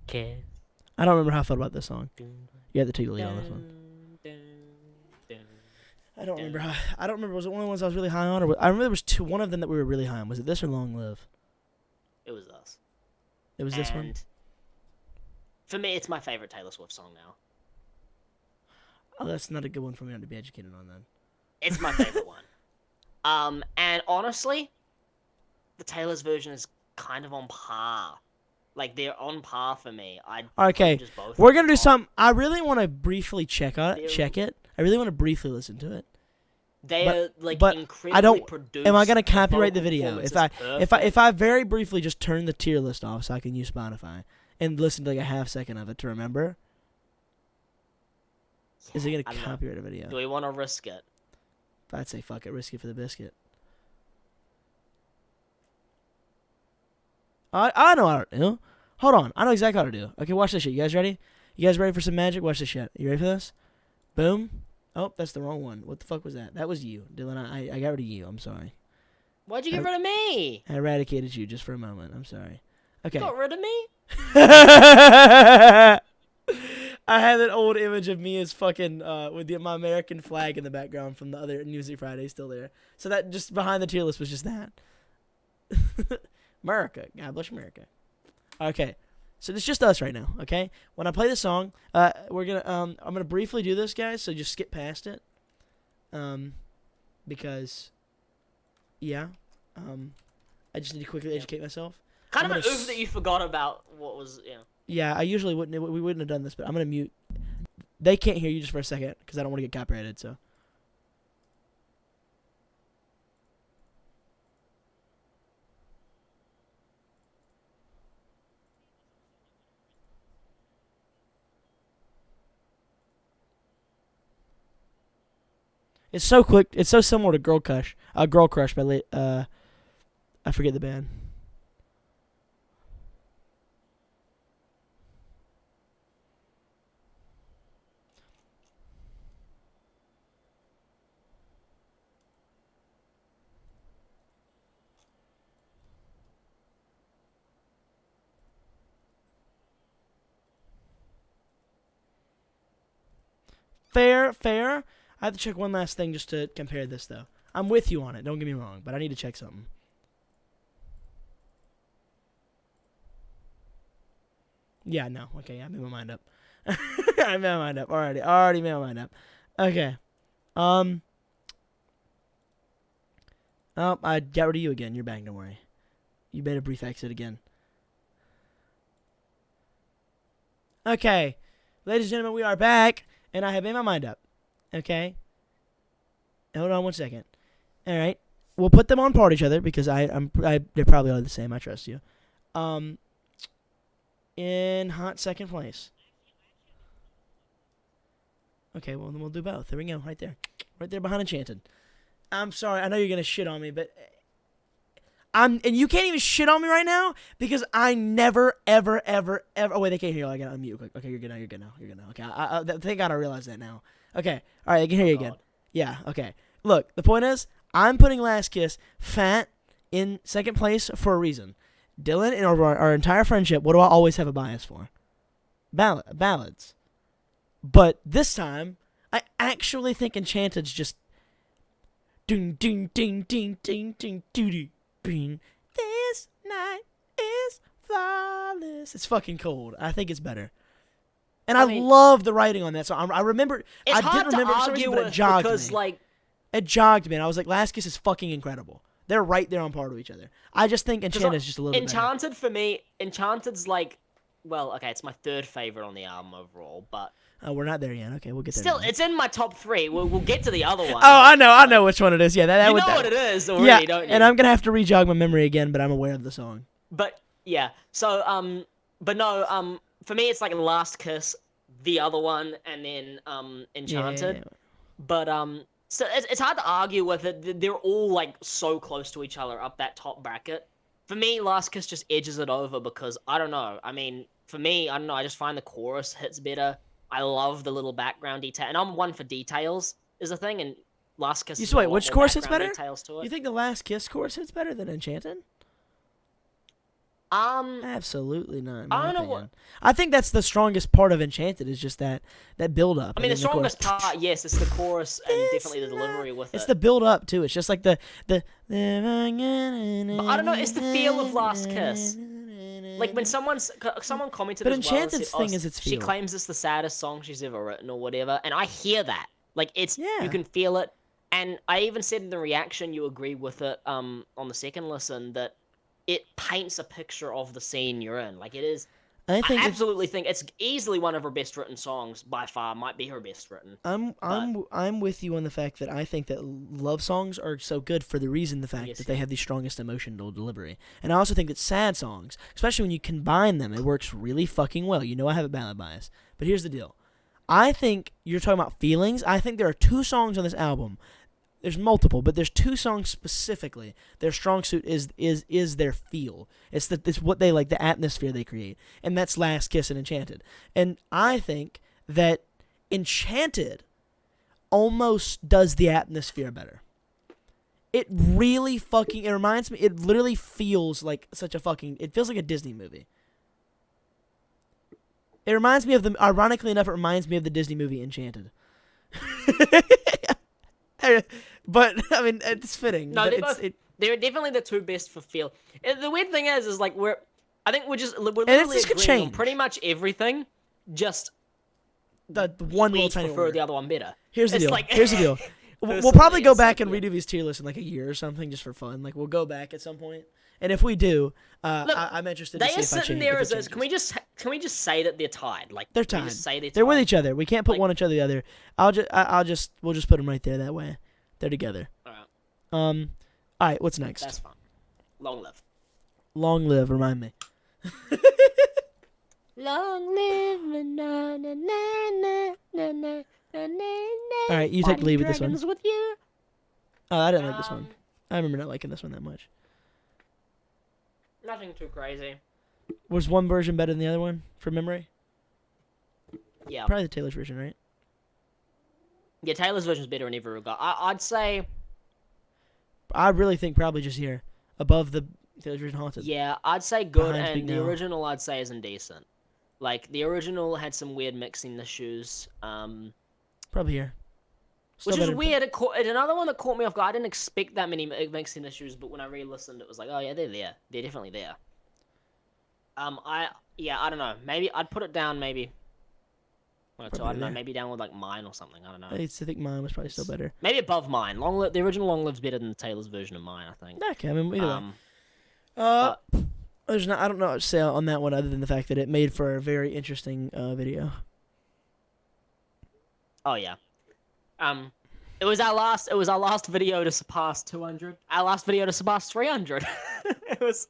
Kiss. I don't remember how I felt about this song. You had to take the lead on this one. I don't remember how. I don't remember. Was it one of the ones I was really high on, or I remember there was two. One of them that we were really high on. Was it this or Long Live? It was us. It was this one. And for me, it's my favorite Taylor Swift song now. Oh, that's not a good one for me not to be educated on then. It's my favorite one. And honestly, the Taylor's version is kind of on par. Like they're on par for me. Okay, we're gonna do something. I really want to briefly check it. I really want to briefly listen to it. They are like but incredibly I don't. produced. Am I gonna the copyright the vocal video performance if is I very briefly just turn the tier list off so I can use Spotify and listen to like a half second of it to remember? Is it I gonna don't know. copyright a video? Do we want to risk it? I'd say fuck it, risk it for the biscuit. I know how to do. Hold on, I know exactly how to do. Okay, watch this shit. You guys ready? You guys ready for some magic? Watch this shit. You ready for this? Boom. Oh, that's the wrong one. What the fuck was that? That was you, Dylan. I got rid of you. I'm sorry. Why'd you get rid of me? I eradicated you just for a moment. I'm sorry. Okay. You got rid of me? I had an old image of me as fucking with my American flag in the background from the other Music Friday still there. So that just behind the tier list was just that. America. God bless America. Okay. So it's just us right now, okay? When I play the song, we're gonna I'm gonna briefly do this, guys, so just skip past it. Because yeah. I just need to quickly educate myself. Kind of an oof that you forgot about what was, Yeah, I usually wouldn't. We wouldn't have done this, but I'm gonna mute. They can't hear you just for a second because I don't want to get copyrighted. So. It's so quick. It's so similar to Girl Crush by I forget the band. Fair, fair. I have to check one last thing just to compare this, though. I'm with you on it. Don't get me wrong, but I need to check something. Yeah, no. Okay, yeah, I made my mind up. I made my mind up. Already made my mind up. Okay. Oh, I got rid of you again. You're back. Don't worry. You made a brief exit again. Okay, ladies and gentlemen, we are back, and I have made my mind up. Okay. Hold on one second. All right, we'll put them on par each other because they're probably all the same. I trust you. In hot second place. Okay, well then we'll do both. There we go, right there behind Enchanted. I'm sorry, I know you're gonna shit on me, but and you can't even shit on me right now because I never, ever. Oh wait, they can't hear you. I gotta unmute. Okay, you're good now. Okay, thank God I realized that now. Okay, all right, I can hear you again. Yeah, okay. Look, the point is, I'm putting Last Kiss fat in second place for a reason. Dylan, in our entire friendship, what do I always have a bias for? Ballads. But this time, I actually think Enchanted's just ding ding ding ding ding ding doo doo. This night is flawless. It's fucking cold. I think it's better. And I love the writing on that song. I remember. I didn't remember for some reason, but it jogged me. It jogged me, and I was like, Last Kiss is fucking incredible. They're right there on par with each other. I just think Enchanted is just a little bit better. Enchanted, for me, Enchanted's like, well, okay, it's my third favorite on the album overall, but... Oh, we're not there yet. Okay, we'll get there. Still, it's in my top 3. We'll get to the other one. Oh, I know which one it is. Yeah, you know what it is already, don't you? And I'm going to have to re-jog my memory again, but I'm aware of the song. But, yeah, so, but no, for me, it's like Last Kiss, the other one, and then, Enchanted. Yeah. But, so it's hard to argue with it. They're all, like, so close to each other up that top bracket. For me, Last Kiss just edges it over because, I don't know. I mean, for me, I don't know. I just find the chorus hits better. I love the little background detail. And I'm one for details, is the thing. And Last Kiss is wait, which chorus hits better? To it. You think the Last Kiss chorus hits better than Enchanted? Absolutely not. I don't know what. I think that's the strongest part of Enchanted is just that build up. I mean, the strongest part, yes, it's the chorus and definitely the delivery with it. It's the build up too. It's just like the. But I don't know. It's the feel of Last Kiss. Like when someone commented, but as Enchanted's well, thing is its feel. She claims it's the saddest song she's ever written or whatever, and I hear that. Like you can feel it. And I even said in the reaction, you agree with it on the second listen that it paints a picture of the scene you're in. Like it is. I absolutely think it's easily one of her best written songs by far. Might be her best written. I'm with you on the fact that I think that love songs are so good for the reason the fact that they have the strongest emotional delivery, and I also think that sad songs, especially when you combine them, it works really fucking well. You know I have a ballad bias, but here's the deal. I think you're talking about feelings. I think there are 2 songs on this album. There's multiple, but there's 2 songs specifically. Their strong suit is their feel. It's what they like, the atmosphere they create, and that's Last Kiss and Enchanted. And I think that Enchanted almost does the atmosphere better. It really fucking. It reminds me. It literally feels like such a fucking. It feels like a Disney movie. It reminds me of the. Ironically enough, it reminds me of the Disney movie Enchanted. But I mean, it's fitting. No, they're definitely the 2 best for feel. The weird thing is like we're literally agreeing on pretty much everything. Just the one we will each prefer the other one better. Here's the deal. We'll probably go back and redo these tier lists in like a year or something, just for fun. Like we'll go back at some point, and if we do, I'm interested. They to see are if I sitting change, there if as can we just say that they're tied? Like they're tied. Just say they're with each other. We can't put one each other the other. We'll just put them right there that way. They're together. All right. All right. What's next? That's fine. Long live. Long live. Remind me. Long live. Na, na, na, na, na, all right, you take the lead with this one. With you. Oh, I didn't like this one. I remember not liking this one that much. Nothing too crazy. Was one version better than the other one from memory? Yeah. Probably the Taylor's version, right? Yeah, Taylor's version's better in every regard. I'd say. I really think probably just here, above the Taylor's version Haunted. Yeah, I'd say good, Behind Speak and the Now. original I'd say is indecent. Like the original had some weird mixing issues. Probably here. Still Which is better. weird. It's another one that caught me off guard. I didn't expect that many mixing issues, but when I re-listened, it was like, oh yeah, they're there. They're definitely there. I don't know. Maybe I'd put it down. Maybe. I don't know. Maybe down with like Mine or something. I don't know. I think mine was probably still better. Maybe above Mine. The original Long Live's better than Taylor's version of Mine, I think. Okay, I mean either way. But, I don't know what to say on that one other than the fact that it made for a very interesting video. oh yeah. It was our last video to surpass 200. Our last video to surpass 300. It was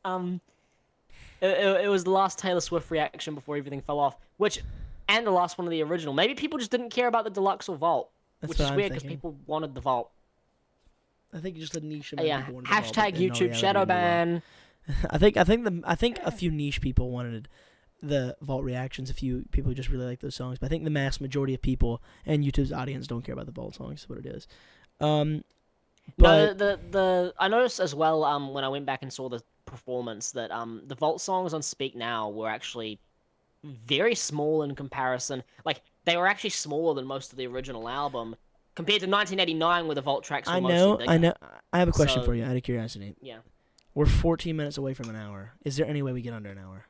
it was the last Taylor Swift reaction before everything fell off, and the last one of the original. Maybe people just didn't care about the deluxe or vault, which is weird because people wanted the vault. I think just a niche amount of people wanted Hashtag the vault, YouTube shadow ban. I think a few niche people wanted the vault reactions. A few people just really like those songs, but I think the mass majority of people and YouTube's audience don't care about the vault songs. Is what it is. But no, I noticed as well when I went back and saw the performance that the vault songs on Speak Now were actually very small in comparison. Like they were actually smaller than most of the original album compared to 1989, where the vault tracks were mostly bigger. I know. I have a question for you, out of curiosity. Yeah. We're 14 minutes away from an hour. Is there any way we get under an hour?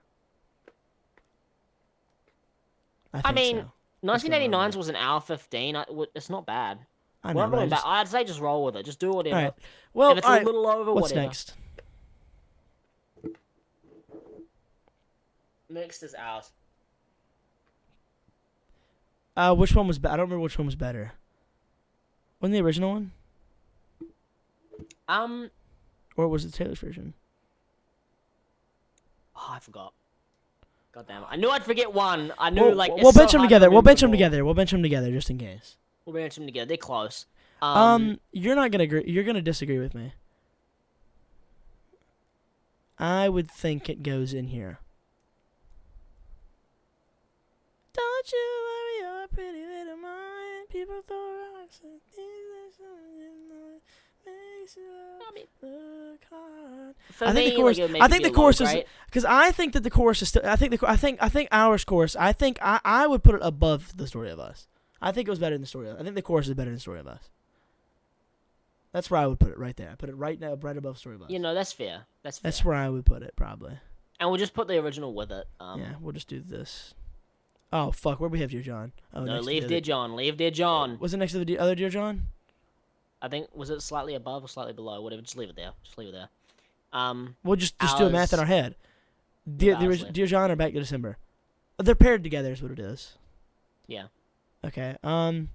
I mean, so. 1989's was an hour 15. It's not bad. I know. I'd say just roll with it. Just do whatever. All right. Well, if it's a little over, what's whatever. next? Next is ours. Which one was? I don't remember which one was better. Wasn't the original one? Or was it Taylor's version? Oh, I forgot. God damn it! I knew I'd forget one. I knew we'll bench them together. We'll bench them together. We'll bench them together just in case. We'll bench them together. They're close. You're not gonna agree. You're gonna disagree with me. I would think it goes in here. Don't you worry your pretty little mind. People throw rocks and things makes you look hard. I think the chorus is because I think that the chorus is still. I think ours chorus. I would put it above the Story of Us. I think it was better than the Story of Us. I think the chorus is better than the Story of Us. That's where I would put it right there. I put it right above Story of Us. That's fair. That's where I would put it probably. And we'll just put the original with it. Yeah, we'll just do this. Oh fuck! Where we have Dear John? Oh, no, leave Dear John. Leave Dear John. Was it next to the other Dear John? I think was it slightly above or slightly below? Whatever. Just leave it there. We'll just do a math in our head. Dear John or Back to December. They're paired together, is what it is. Yeah. Okay. And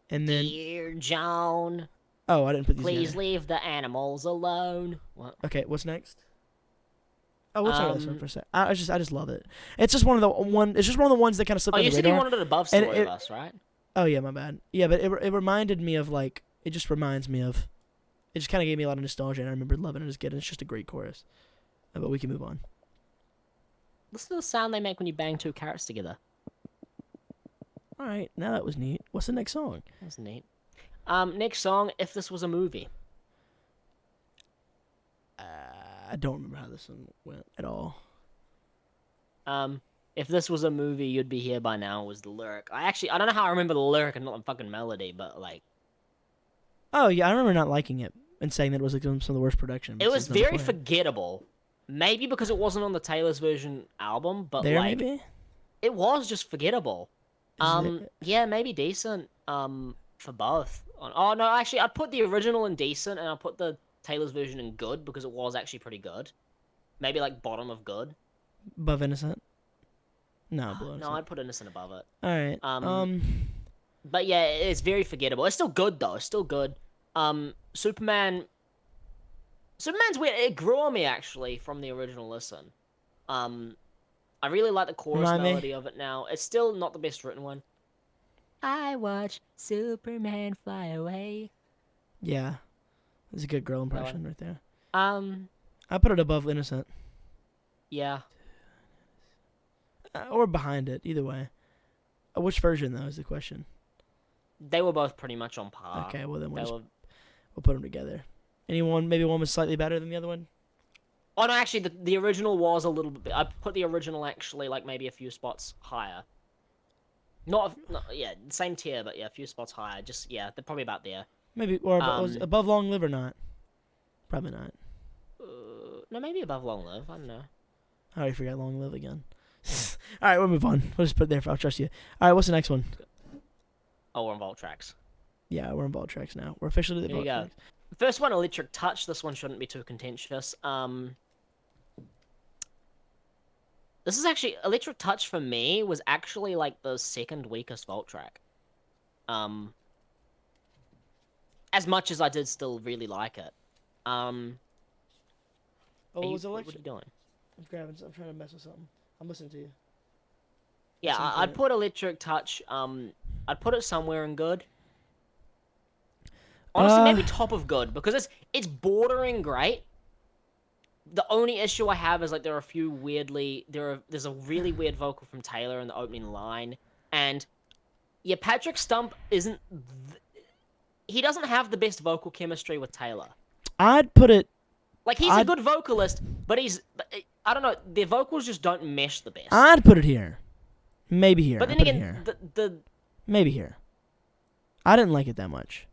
then Dear John. Oh, I didn't put these. Please leave the animals alone. What? Okay. What's next? Oh, we'll talk about this one for a sec. I just love it. It's just one of the ones that kind of slipped under the radar. You said you wanted it above Story of Us, right? Oh yeah, my bad. Yeah, but it reminded me of like it just reminds me of. It just kind of gave me a lot of nostalgia, and I remember loving it as a kid. And it's just a great chorus. But we can move on. Listen to the sound they make when you bang two carrots together. All right, now that was neat. What's the next song? That's neat. Next song, If This Was a Movie. I don't remember how this one went at all. If this was a movie, you'd be here by now was the lyric. I don't know how I remember the lyric and not the fucking melody, but like. Oh yeah, I remember not liking it and saying that it was like some of the worst production. It was very forgettable. Maybe because it wasn't on the Taylor's version album, but maybe it was just forgettable. Yeah, maybe decent. For both. Oh no, actually, I put the original in decent, and I put the Taylor's version in good because it was actually pretty good. Maybe like bottom of good. Above Innocent. No, below Innocent. No, I'd put Innocent above it. All right. But yeah, it's very forgettable. It's still good though. It's still good. Superman's weird. It grew on me actually from the original listen. I really like the chorus melody of it now. It's still not the best written one. I watch Superman fly away. Yeah, it's a good girl impression right there. I put it above Innocent. Yeah, Or behind it, either way. Which version though is the question. they were both pretty much on par. Okay, well then They were. we'll put them together. Maybe one was slightly better than the other one. Oh no, actually, the original was a little bit. I put the original actually like maybe a few spots higher. Not yeah, same tier, but yeah, a few spots higher. Just yeah, they're probably about there. Maybe or was Um, above Long Live or not? Probably not. no, maybe above Long Live. I don't know. I already forgot Long Live again. All right, we'll move on. We'll just put it there. I'll trust you. All right, what's the next one? Oh, we're on Vault Tracks. Yeah, we're in Vault Tracks now. We're officially the There you Vault go. Tracks. First one, Electric Touch. This one shouldn't be too contentious. This is actually Electric Touch for me was actually like the second weakest Vault track. As much as I did still really like it. Oh, What are Electric? you doing? I'm grabbing. I'm trying to mess with something. I'm listening to you. Yeah, Listening to I'd it. put Electric Touch. I'd put it somewhere in good. Honestly, maybe top of good because it's bordering great. The only issue I have is like there are a few there's a really weird vocal from Taylor in the opening line, and yeah, Patrick Stump isn't. He doesn't have the best vocal chemistry with Taylor. I'd put it. Like he's a good vocalist, but I don't know. Their vocals just don't mesh the best. I'd put it here. Maybe here. But then I'd put it again, here. the Maybe here. I didn't like it that much.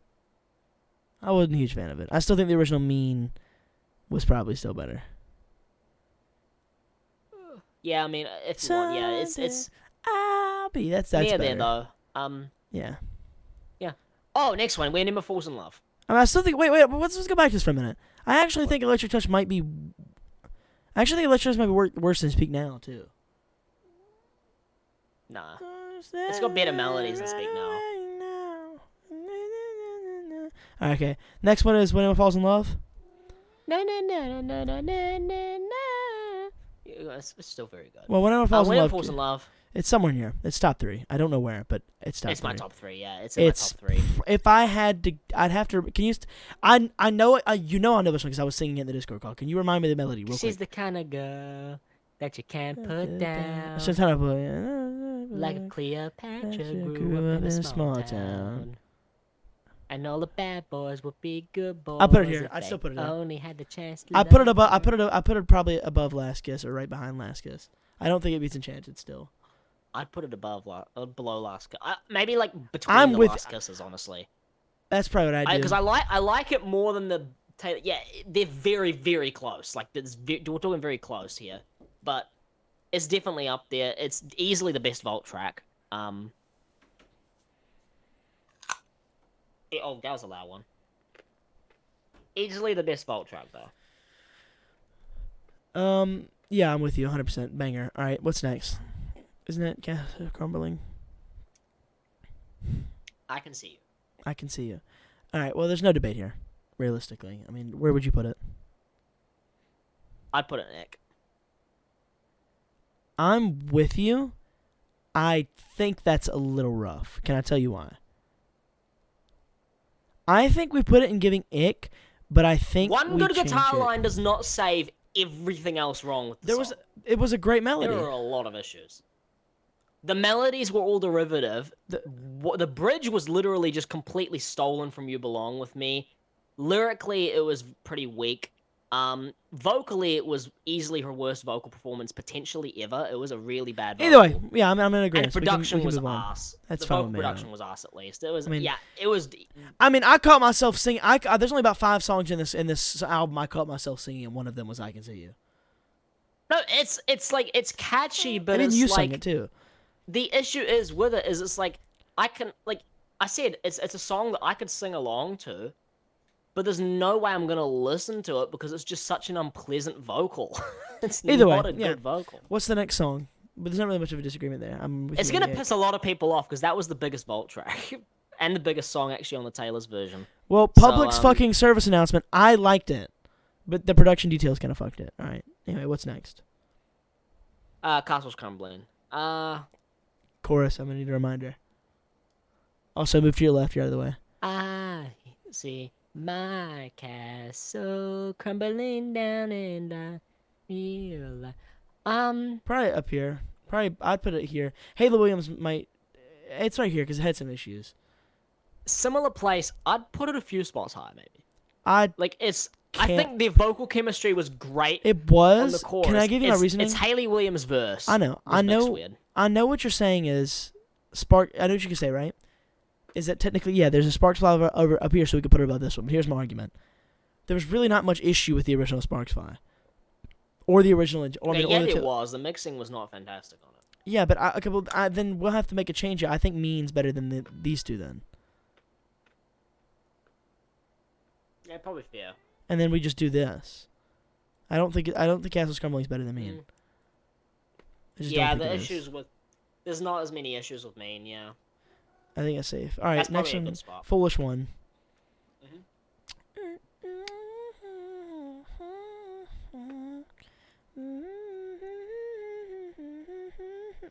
I wasn't a huge fan of it. I still think the original Mean was probably still better. yeah, I mean, if you want, yeah, it's I'll be. That's near better. there though. Yeah. Yeah. Oh, next one. Where Never Falls in Love. I mean, I still think. Wait. Let's go back to this for a minute. I actually think Electric Touch might be. I actually think Electric Touch might be worse than Speak Now too. Nah, it's got better melodies than Speak Now. Okay. Next one is When Everyone Falls in Love. No. It's still very good. Well, When Everyone Falls in When Never Love. Falls in Love. It's somewhere near. It's top 3. I don't know where, but it's top 3. It's my top 3. Yeah, it's in my top 3. If I had to, I'd have to. Can you? I know it. You know I know this one because I was singing it in the Discord call. Can you remind me of the melody real quick? She's the kind of girl that you can't put down. So kind of Like a Cleopatra grew up in a small town. And all the bad boys would be good boys. I'll put it here. if I'd still put it in. Only had the chance to I put it love above. her. I put it probably above Last Kiss or right behind Last Kiss. I don't think it beats Enchanted still. I'd put it below Last Kiss. Maybe like between I'm the with- Last Kisses, honestly. That's probably what I do. Because I like it more than the Taylor. Yeah, they're very very close. Like we're talking very close here, but it's definitely up there. It's easily the best Vault track. Oh, that was a loud one. Easily the best Vault track though. Yeah, I'm with you 100%. Banger. All right, what's next? Isn't it Crumbling? I Can See You. I Can See You. All right, well, there's no debate here, realistically. I mean, where would you put it? I'd put it in Nick. I'm with you. I think that's a little rough. Can I tell you why? I think we put it in giving ick, but I think One we good change guitar it. line does not save everything else wrong with the song. It was a great melody. There are a lot of issues. The melodies were all derivative. The bridge was literally just completely stolen from You Belong With Me. Lyrically, it was pretty weak. Vocally, it was easily her worst vocal performance potentially ever. It was a really bad vocal. Either way, yeah, I'm in agreement. And production was move on. ass. That's the fine vocal with me, production man. was ass at least. It was, I mean- yeah, it was. I mean, I caught myself singing. There's only about 5 songs in this album. I caught myself singing, and one of them was "I Can See You." No, it's like it's catchy, but And then it's you like sang it too. the issue is with it is it's like I can like I said it's a song that I could sing along to, but there's no way I'm gonna listen to it because it's just such an unpleasant vocal. It's Either way, not a yeah. good vocal. What's the next song? But there's not really much of a disagreement there. I'm with It's you gonna on the piss a lot of people off because that was the biggest Vault track and the biggest song actually on the Taylor's version. Well, So, Public's fucking service announcement. I liked it, but the production details kind of fucked it. All right. Anyway, what's next? Castle's Crumbling. Chorus. I'm gonna need a reminder. Also, move to your left. You're out of the way. I see my castle crumbling down and I feel like Probably up here. Probably I'd put it here. Hayley Williams might. It's right here because it had some issues. Similar place. I'd put it a few spots higher, maybe. I Like it's. I can't. think the vocal chemistry was great It on the was. chorus. Can I give you my reasoning? It's Hayley Williams' verse. I know. Was mixed weird. I know what you're saying is Spark. I know what you can say, right? Is that technically, yeah, there's a Sparks Fly over up here, so we could put it above this one. But here's my argument. There was really not much issue with the original Sparks Fly. Or the original. Or, I mean, Yeah, or the it was. The mixing was not fantastic on it. Yeah, but then we'll have to make a change. I think Mean's better than these two then. Yeah, probably fair. And then we just do this. I don't think Castle's Crumbling's better than Mean. Yeah, the issues with there's not as many issues with Mean. Yeah, I think it's safe. All right, that's next probably a one, good spot. Foolish One.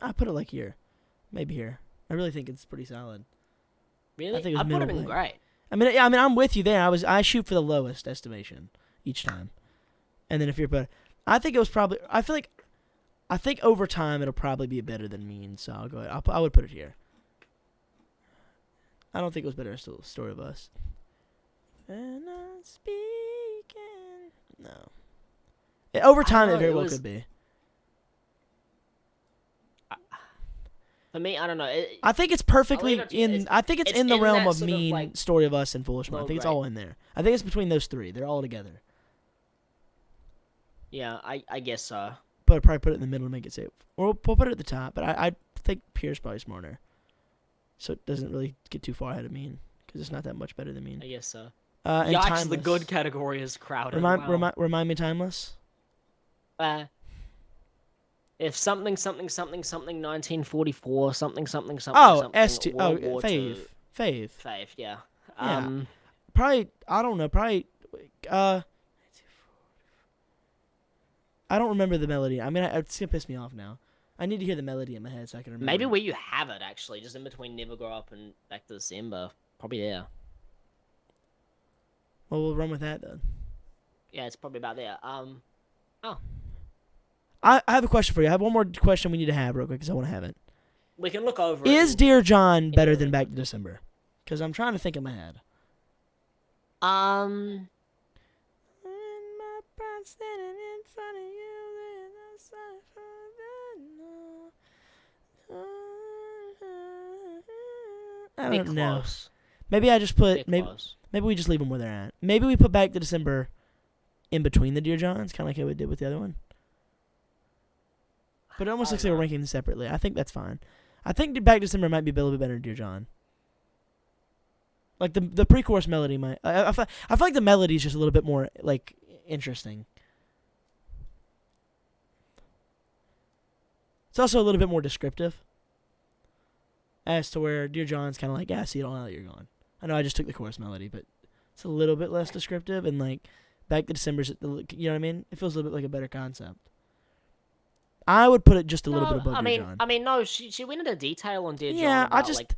I put it like here, maybe here. I really think it's pretty solid. Really, I think it was put it middle in play. great. I'm with you there. I shoot for the lowest estimation each time, and then if you're better, I think it was probably. I think over time it'll probably be better than Mean. So I'll go ahead. I would put it here. I don't think it was better than Story of Us. And I'm speaking. No. Over time, it very well could be. For me, I don't know. I think it's perfectly in. I think it's in the realm of Mean, like, Story of Us, and Foolish One. I think it's great. all in there. I think it's between those three. They're all together. Yeah, I guess so. But I'd probably put it in the middle to make it safe. Or we'll put it at the top. But I think Pierre's probably smarter. So it doesn't really get too far ahead of Mean. Because it's not that much better than Mean. I guess so. And Yikes, Timeless. the good category is crowded. Remind me Timeless. If something 1944 something. Oh, something, ST. World Oh, War Fave. II. Fave. Fave, yeah. Yeah. Probably, I don't know, I don't remember the melody. I mean, it's going to piss me off now. I need to hear the melody in my head so I can remember. Maybe where you have it, actually, just in between Never Grow Up and Back to December. Probably there. Well, we'll run with that then. Yeah, it's probably about there. Oh. I have a question for you. I have one more question we need to have real quick because I want to have it. We can look over Is it. Dear John better than Back to December? Because I'm trying to think in my head. I don't know. Close. Maybe I just put They're maybe close. we just leave them where they're at. Maybe we put Back to December in between the Dear Johns, kind of like how we did with the other one. But it almost looks like we're ranking them separately. I think that's fine. I think Back to December might be a little bit better than Dear John. Like the pre-chorus melody might. I feel like the melody is just a little bit more like interesting. It's also a little bit more descriptive. As to where Dear John's kind of like, yeah, I see it all now that you're gone. I know I just took the chorus melody, but it's a little bit less descriptive, and like Back to December's, you know what I mean? It feels a little bit like a better concept. I would put it just a little bit above Dear John. I mean, no, she went into detail on Dear John. Yeah, about, like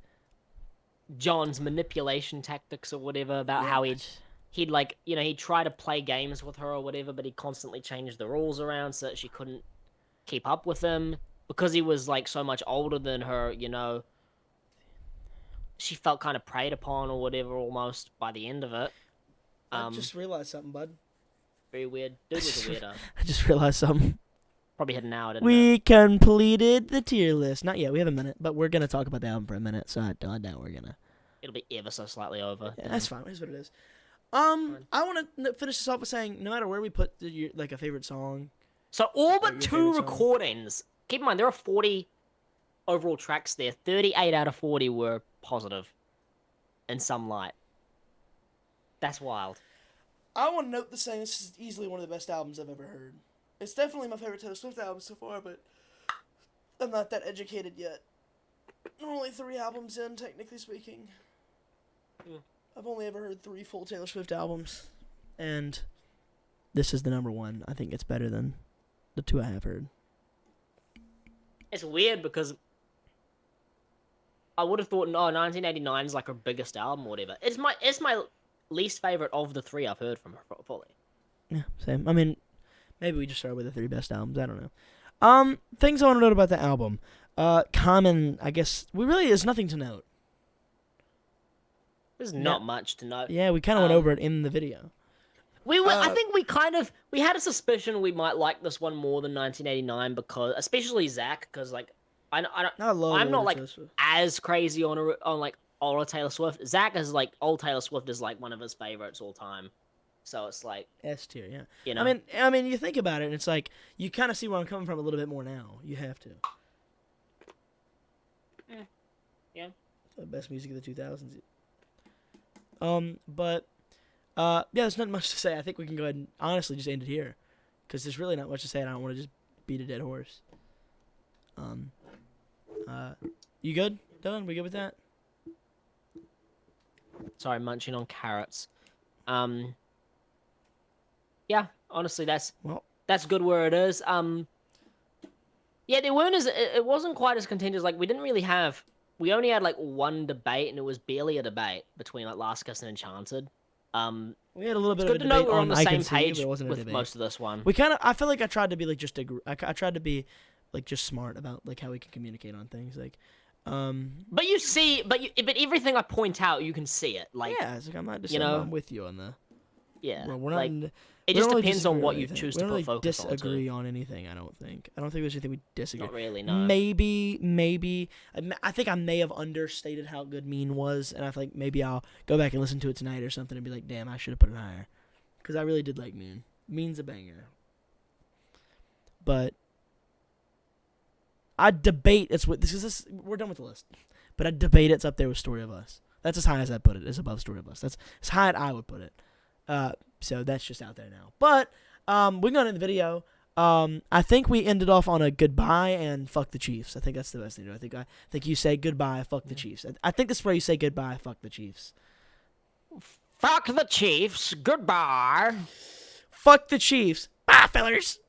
John's manipulation tactics or whatever, about how he'd like, he'd try to play games with her or whatever, but he'd constantly change the rules around so that she couldn't keep up with him because he was like so much older than her. She felt kind of preyed upon or whatever almost by the end of it. I just realized something, bud. Very weird. Dude was a weirdo. I just realized something. Probably hit an hour, didn't We completed the tier list. Not yet. We have a minute, but we're gonna talk about the album for a minute. So I doubt we're gonna. It'll be ever so slightly over. Yeah, that's fine. That's what it is. I want to finish this off by saying, no matter where we put like a favorite song. So all but your 2 favorite song. recordings. Keep in mind there are 40 overall tracks there. 38 out of 40 were positive, in some light. That's wild. I want to note the saying this is easily one of the best albums I've ever heard. It's definitely my favorite Taylor Swift album so far, but I'm not that educated yet. I'm only 3 albums in, technically speaking. I've only ever heard 3 full Taylor Swift albums, and this is the number 1. I think it's better than the 2 I have heard. It's weird because I would have thought, 1989 is like her biggest album or whatever. It's my least favorite of the 3 I've heard from her fully. Yeah, same. I mean, maybe we just started with the 3 best albums. I don't know. Things I want to note about the album. Common, I guess, there's nothing to note. There's No. not much to note. Yeah, we kind of went over it in the video. I think we had a suspicion we might like this one more than 1989 because, especially Zach, because like I don't, I'm not like as crazy on like older Taylor Swift. Zach is like old Taylor Swift is like one of his favorites all time, so it's like S tier, yeah. you know. I mean, you think about it, and it's like you kind of see where I'm coming from a little bit more now. You have to. Yeah. The best music of the 2000s. But yeah, there's not much to say. I think we can go ahead and honestly just end it here, because there's really not much to say, and I don't want to just beat a dead horse. You good, Dylan? We good with that? Sorry, munching on carrots. Yeah, honestly, that's good where it is. Yeah, it wasn't quite as contentious. Like we only had like one debate, and it was barely a debate between like Last Kiss and Enchanted. We had a little bit It's of a good to know debate we're on the I same Can See, page but it wasn't a with debate. most of this one. I feel like I tried to be like I tried to be like just smart about like how we can communicate on things. Like, But you see, but everything I point out, you can see it. Like, yeah, it's like I'm not I'm with you on the. Yeah, We're not. like, in, it just depends on what you choose to put focus on. We don't really disagree on anything. I don't think there's anything we disagree. Not really, no. Maybe. I think I may have understated how good Mean was, and I think maybe I'll go back and listen to it tonight or something and be like, damn, I should have put it higher, because I really did like Mean. Mean's a banger. But I debate we're done with the list. But I debate it's up there with Story of Us. That's as high as I put it. It's above Story of Us. That's as high as I would put it. So that's just out there now. But we're going to end the video. I think we ended off on a goodbye and fuck the Chiefs. I think that's the best thing to do. I think you say goodbye, fuck the Chiefs. I think this is where you say goodbye, fuck the Chiefs. Fuck the Chiefs. Goodbye. Fuck the Chiefs. Bye, fellers.